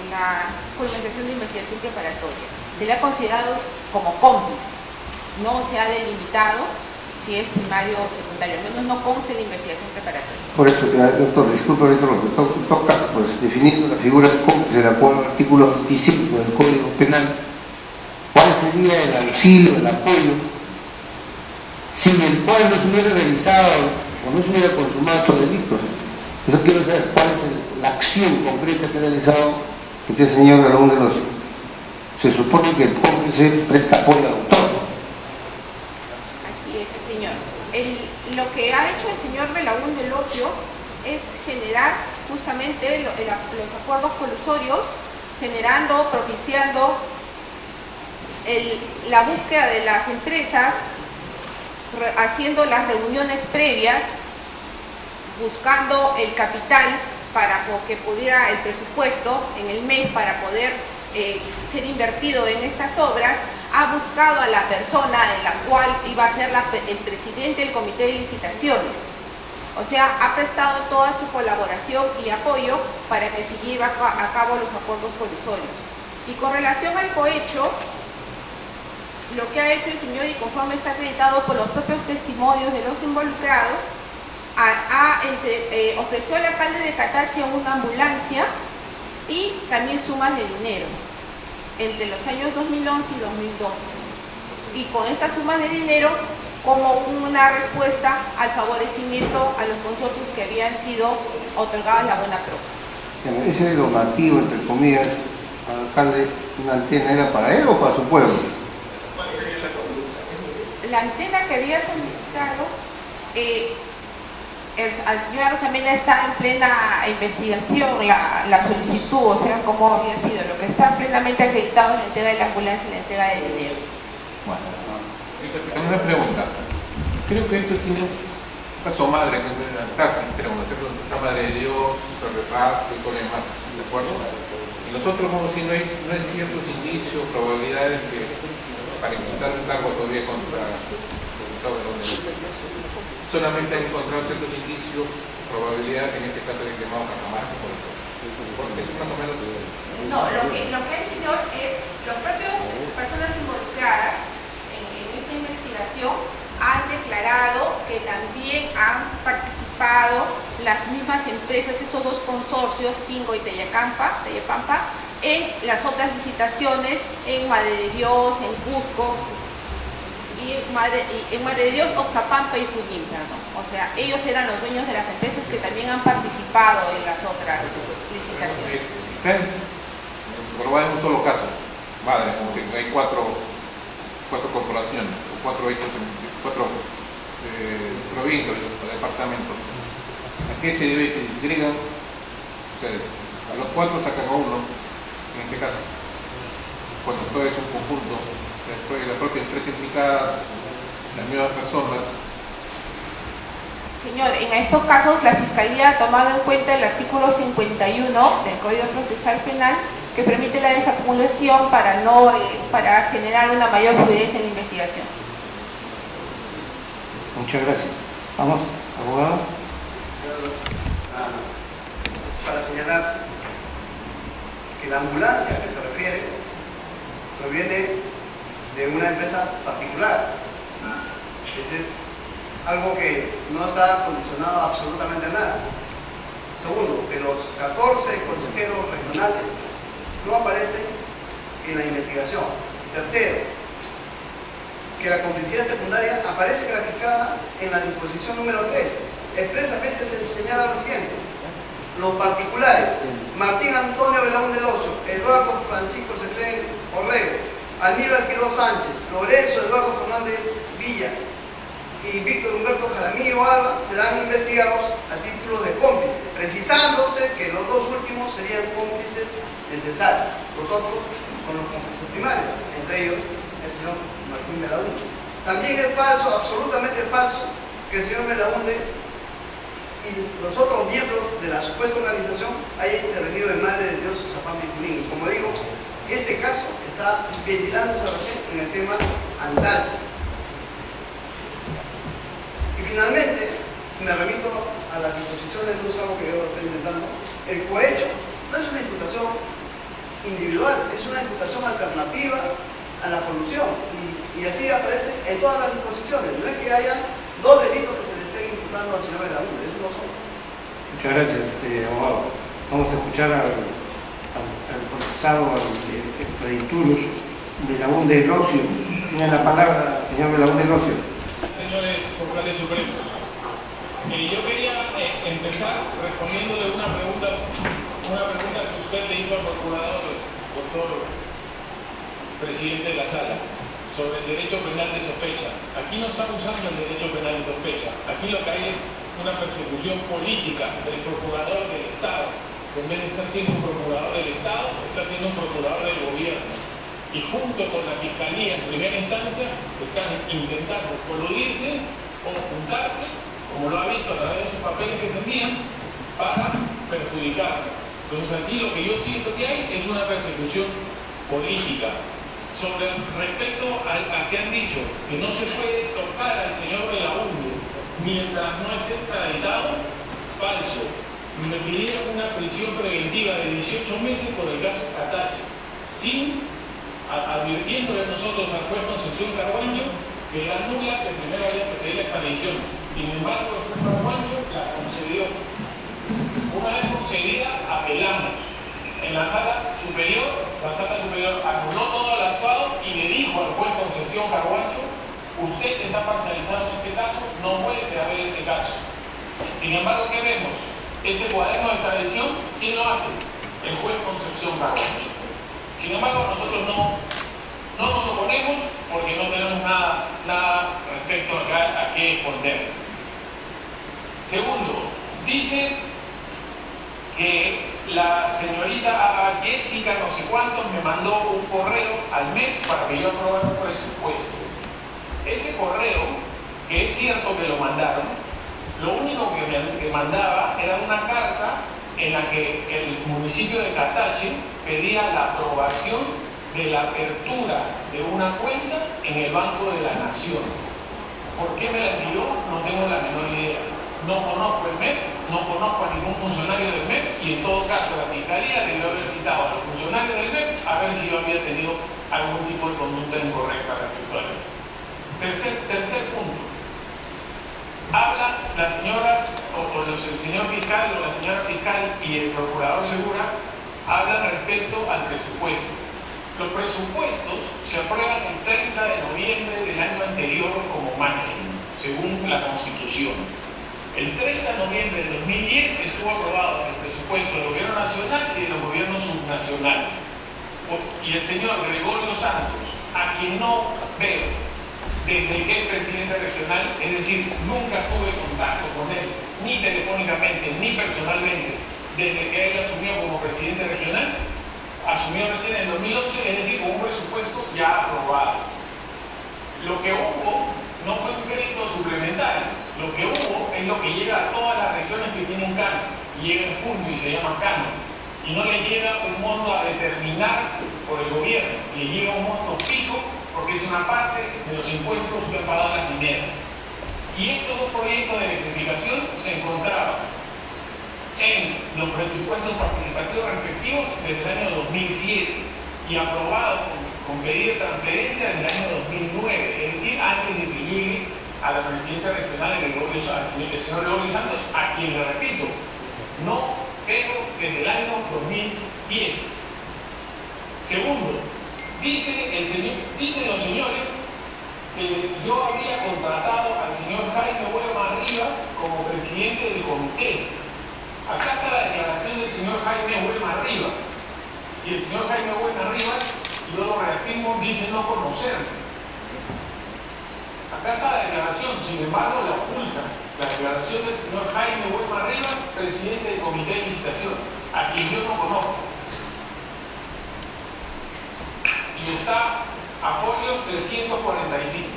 la juramentación de investigación preparatoria. Se le ha considerado como cómplice. No se ha delimitado si es primario o secundario, al menos no consta en la investigación preparatoria. Por eso, doctor, disculpe, lo que toca, pues definiendo la figura de cómplice, de acuerdo al artículo 25 del Código Penal, ¿cuál sería el auxilio, el apoyo, sin el cual no se hubiera realizado o no se hubiera consumado estos delitos? Eso quiero saber, ¿cuál es la acción concreta que ha realizado este señor Belaúnde Locio? Se supone que el cómplice presta apoyo al autor. Así es, señor. Lo que ha hecho el señor Belaúnde Locio es generar justamente los acuerdos colusorios, generando, propiciando la búsqueda de las empresas, haciendo las reuniones previas, buscando el capital para que pudiera el presupuesto en el mes para poder ser invertido en estas obras. Ha buscado a la persona en la cual iba a ser el presidente del comité de licitaciones. O sea, ha prestado toda su colaboración y apoyo para que se lleve a cabo los acuerdos colusorios. Y con relación al cohecho, lo que ha hecho el señor, y conforme está acreditado por los propios testimonios de los involucrados, ofreció al alcalde de Catachi una ambulancia y también sumas de dinero entre los años 2011 y 2012. Y con estas sumas de dinero como una respuesta al favorecimiento a los consorcios que habían sido otorgados la buena pro. Ese donativo, entre comillas, al alcalde, una antena, ¿era para él o para su pueblo? la antena que había solicitado, al señor Arosemena está en plena investigación la solicitud, o sea, cómo había sido. Lo que está plenamente acreditado en la entrega de la ambulancia y la entrega del dinero. Bueno, tengo una pregunta. Creo que esto tiene un caso madre, que es de Antasis, creo, ¿no es cierto? La Madre de Dios, Cerrepasco y con demás, ¿de acuerdo? Y nosotros, como si no hay ciertos indicios, probabilidades que para imputar un cargo todavía contra el profesor de la universidad. Solamente han encontrado ciertos indicios, probabilidades, en este caso de quemado Cajamarca, por ejemplo. Porque es más o menos... No, lo que el señor es, los propios personas involucradas en esta investigación han declarado que también han participado las mismas empresas, estos dos consorcios, Tingo y Tellapampa, en las otras licitaciones en Madre de Dios, en Cusco, y en Madre de Dios, Oxapampa y Junín, ¿no? O sea, ellos eran los dueños de las empresas que también han participado en las otras licitaciones. Si está probado en un solo caso, madre, como si hay cuatro corporaciones, o cuatro provincias o departamentos, ¿a qué se debe que disgregan ustedes? A los cuatro sacan a uno, en este caso, cuando todo es un conjunto. Después de las propias empresas implicadas, las mismas personas. Señor, en estos casos la Fiscalía ha tomado en cuenta el artículo 51 del Código Procesal Penal, que permite la desacumulación para generar una mayor fluidez en la investigación. Muchas gracias. Vamos, abogado. Nada más. Para señalar que la ambulancia a que se refiere proviene de una empresa particular. Ese es algo que no está condicionado absolutamente a nada. Segundo, que los 14 consejeros regionales no aparecen en la investigación. Tercero, que la complicidad secundaria aparece graficada en la disposición número 3. Expresamente se señala lo siguiente: los particulares, Martín Antonio Belaúnde Locio, Eduardo Francisco Cetlén Orrego, Aníbal Quiroz Sánchez, Lorenzo Eduardo Fernández Villa y Víctor Humberto Jaramillo Alba serán investigados a título de cómplices, precisándose que los dos últimos serían cómplices necesarios. Los otros son los cómplices primarios, entre ellos el señor Martín Belaúnde. También es falso, absolutamente falso, que el señor Belaúnde y los otros miembros de la supuesta organización hayan intervenido en Madre de Dios, Oxapampa y Junín. Como digo, este caso está ventilándose recién en el tema Antasis. Y finalmente, me remito a las disposiciones de algo que yo estoy inventando. El cohecho no es una imputación individual, es una imputación alternativa a la colusión. Y así aparece en todas las disposiciones. No es que haya dos delitos que se le estén imputando al señor Belaúnde, es uno solo. Muchas gracias, abogado. Vamos a escuchar al procesado, al extraditurus Belaúnde Locio. Tiene la palabra, señor Belaúnde Locio. Señores vocales supremos, yo quería empezar respondiéndole una pregunta que usted le hizo al procurador, doctor presidente de la sala, sobre el derecho penal de sospecha. Aquí no estamos usando el derecho penal de sospecha, aquí lo que hay es una persecución política del procurador del Estado. En vez de estar siendo un procurador del Estado, está siendo un procurador del gobierno. Y junto con la Fiscalía en primera instancia, están intentando coludirse o juntarse, como lo ha visto a través de esos papeles que se envían, para perjudicar. Entonces aquí lo que yo siento que hay es una persecución política. Respecto a que han dicho que no se puede tocar al señor Belaúnde mientras no esté extraditado, falso. Me pidieron una prisión preventiva de 18 meses por el caso Catache, advirtiéndole a nosotros al juez Concepción Carguancho que era nula, que primero había que pedir la extradición. Sin embargo, el juez Carguancho la concedió. Una vez concedida, apelamos. En la sala superior anuló todo el actuado y le dijo al juez Concepción Carguancho: usted está parcializado en este caso, no puede haber este caso. Sin embargo, ¿qué vemos? Este cuaderno de extradición, ¿quién lo hace? El juez Concepción Carguancho. Sin embargo, nosotros no nos oponemos porque no tenemos nada poner. Segundo, dice que la señorita Jessica no sé cuántos me mandó un correo al MEF para que yo aprobara un presupuesto. Ese correo, que es cierto que lo mandaron, lo único que mandaba era una carta en la que el municipio de Catache pedía la aprobación de la apertura de una cuenta en el Banco de la Nación. ¿Por qué me la envió? No tengo la menor idea. No conozco el MEF, no conozco a ningún funcionario del MEF y en todo caso la Fiscalía debió haber citado a los funcionarios del MEF a ver si yo había tenido algún tipo de conducta incorrecta respecto a eso. Tercer punto. Hablan las señoras, el señor fiscal o la señora fiscal y el procurador Segura hablan respecto al presupuesto. Los presupuestos se aprueban el 30 de noviembre del año anterior como máximo, según la Constitución. El 30 de noviembre de 2010 estuvo aprobado el presupuesto del Gobierno Nacional y de los gobiernos subnacionales. Y el señor Gregorio Santos, a quien no veo desde que es presidente regional, es decir, nunca tuve contacto con él, ni telefónicamente, ni personalmente, desde que él asumió como presidente regional, asumió recién en 2011, es decir, con un presupuesto ya aprobado. Lo que hubo no fue un crédito suplementario, lo que hubo es lo que llega a todas las regiones que tienen canon, y llega en junio y se llama canon, y no les llega un monto a determinar por el gobierno, les llega un monto fijo porque es una parte de los impuestos que han pagado las mineras. Y estos dos proyectos de electrificación se encontraban en los presupuestos participativos respectivos desde el año 2007 y aprobados con pedido de transferencia desde el año 2009, es decir, antes de que llegue a la presidencia regional el señor Gregorio Santos, a quien le repito, no pero desde el año 2010. Segundo, dicen los señores que yo habría contratado al señor Jaime Huelma Rivas como presidente del comité. Acá está la declaración del señor Jaime Huelma Rivas. Y el señor Jaime Huelma Rivas, y yo lo reafirmo, dice no conocerme. Acá está la declaración, sin embargo la oculta. La declaración del señor Jaime Huelma Rivas, presidente del comité de licitación, a quien yo no conozco. Y está a folios 345.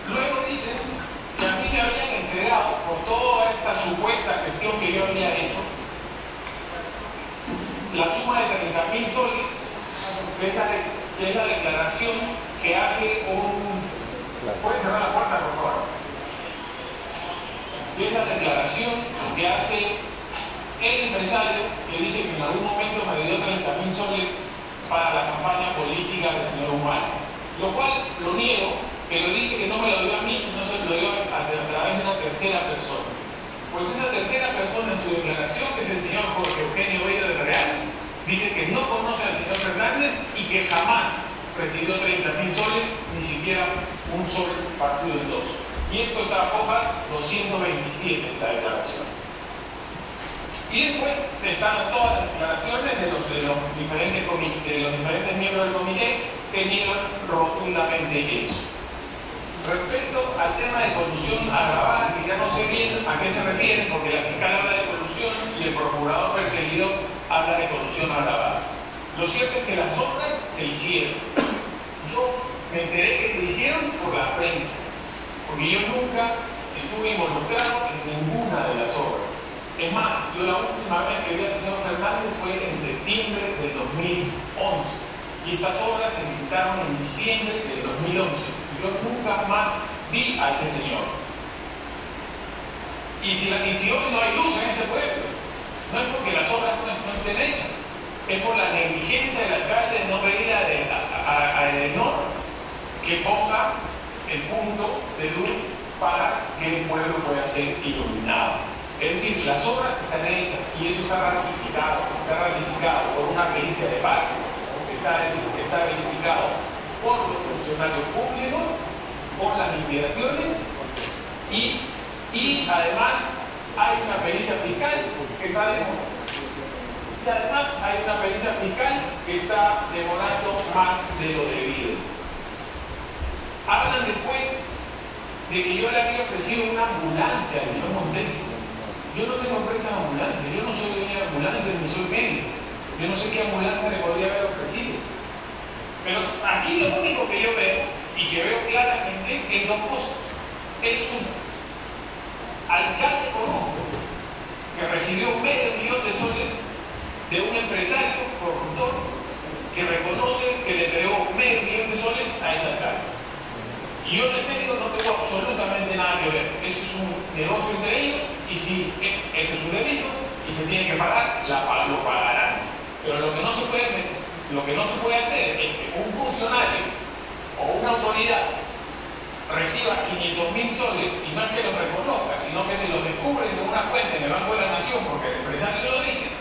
Luego dicen que a mí me habían entregado por toda esta supuesta gestión que yo había hecho la suma de 30.000 soles, que es la declaración que hace un... ¿Puede cerrar la puerta, por favor? Que es la declaración que hace el empresario que dice que en algún momento me dio 30.000 soles para la campaña política del señor Humala, lo cual lo niego, pero dice que no me lo dio a mí, sino se lo dio a través de una tercera persona. Pues esa tercera persona en su declaración, que es el señor Jorge Eugenio Bello del Real, dice que no conoce al señor Fernández y que jamás recibió 30.000 soles, ni siquiera un sol partido en dos. Y esto está a hojas 227, esta declaración. Y después están todas las declaraciones de los diferentes miembros del comité que niegan rotundamente eso. Respecto al tema de colusión agravada, que ya no sé bien a qué se refiere, porque la fiscal habla de colusión y el procurador perseguido habla de colusión agravada. Lo cierto es que las obras se hicieron. Yo me enteré que se hicieron por la prensa, porque yo nunca estuve involucrado en ninguna de las obras. Es más, yo la última vez que vi al señor Fernández fue en septiembre del 2011 y estas obras se licitaron en diciembre del 2011 y yo nunca más vi a ese señor. Y si hoy no hay luz en ese pueblo, no es porque las obras no estén hechas, es por la negligencia del alcalde de no pedir a Edenor que ponga el punto de luz para que el pueblo pueda ser iluminado. Es decir, las obras están hechas y eso está ratificado por una pericia de parte, está verificado por los funcionarios públicos, por las liquidaciones y además hay una pericia fiscal que está demorando. Y además hay una pericia fiscal que está demorando más de lo debido. Hablan después de que yo le había ofrecido una ambulancia al señor Montes. Yo no tengo empresa de ambulancia, yo no soy dueño de ambulancia ni soy médico. Yo no sé qué ambulancia le podría haber ofrecido. Pero aquí lo único que yo veo, y que veo claramente, es dos cosas. Es uno, alcalde corrupto, que recibió $500,000 de un empresario corruptor que reconoce que le entregó $500,000 a ese alcalde. Y yo en el medio no tengo absolutamente nada que ver. Eso es un negocio entre ellos, y si eso es un delito y se tiene que pagar, lo pagarán. Pero lo que no se puede hacer es que un funcionario o una autoridad reciba $500,000 y no es que lo reconozca, sino que se lo descubren de una cuenta en el Banco de la Nación porque el empresario lo dice,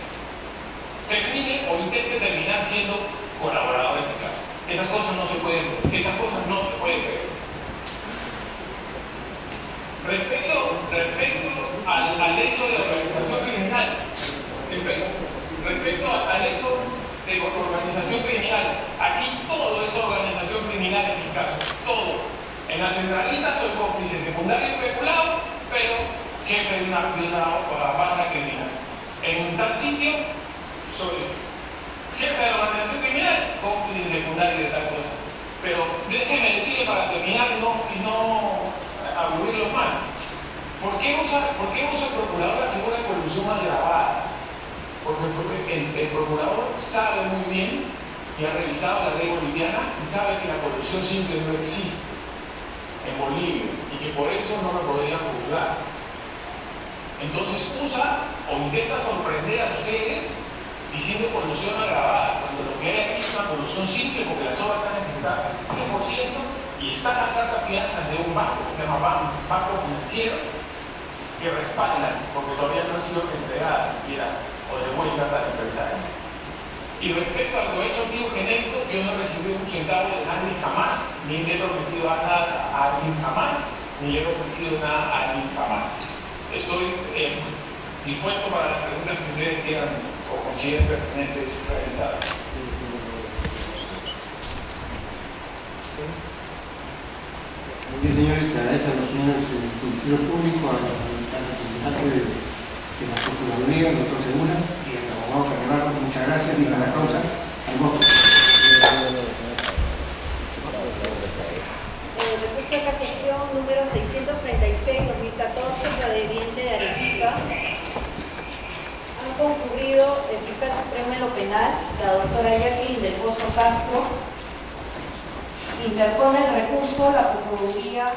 termine o intente terminar siendo colaborador en este caso. Esas cosas no se pueden ver. Respecto al hecho de organización criminal, aquí todo es organización criminal en mi caso, todo. En la centralita soy cómplice secundario especulado, pero jefe de una banda criminal. En un tal sitio soy jefe de la organización criminal, cómplice secundario de tal cosa. Pero déjeme decirle para terminar y no aburrirlo más. ¿Por qué usa el procurador la figura de colusión agravada? Porque el procurador sabe muy bien y ha revisado la ley boliviana y sabe que la colusión simple no existe en Bolivia y que por eso no lo podría juzgar. Entonces usa o intenta sorprender a ustedes diciendo colusión agravada, cuando lo que hay aquí es una colusión simple porque las obras están ejecutadas al 100% y están las cartas fianzas de un banco que se llama Banco Financiero que respaldan, porque todavía no han sido entregadas siquiera o devueltas al empresario. Y respecto a lo hecho mío genético, yo no he recibido un centavo de nadie jamás, ni le he prometido nada a alguien jamás, ni le he ofrecido nada a alguien jamás. Estoy dispuesto para las preguntas que ustedes quieran o consideren pertinentes realizar. Muy bien, señores, se agradece a los señores del Ministerio Público, al representante de la Procuraduría, el doctor Segura, y al abogado Carnaval. Muchas gracias. Vista la causa. Al voto. Recurso de casación número 636-2014, proveniente de Arequipa. Han concurrido el fiscal supremo en lo penal, la doctora Jacqueline del Pozo Castro. Interpone el recurso la Procuraduría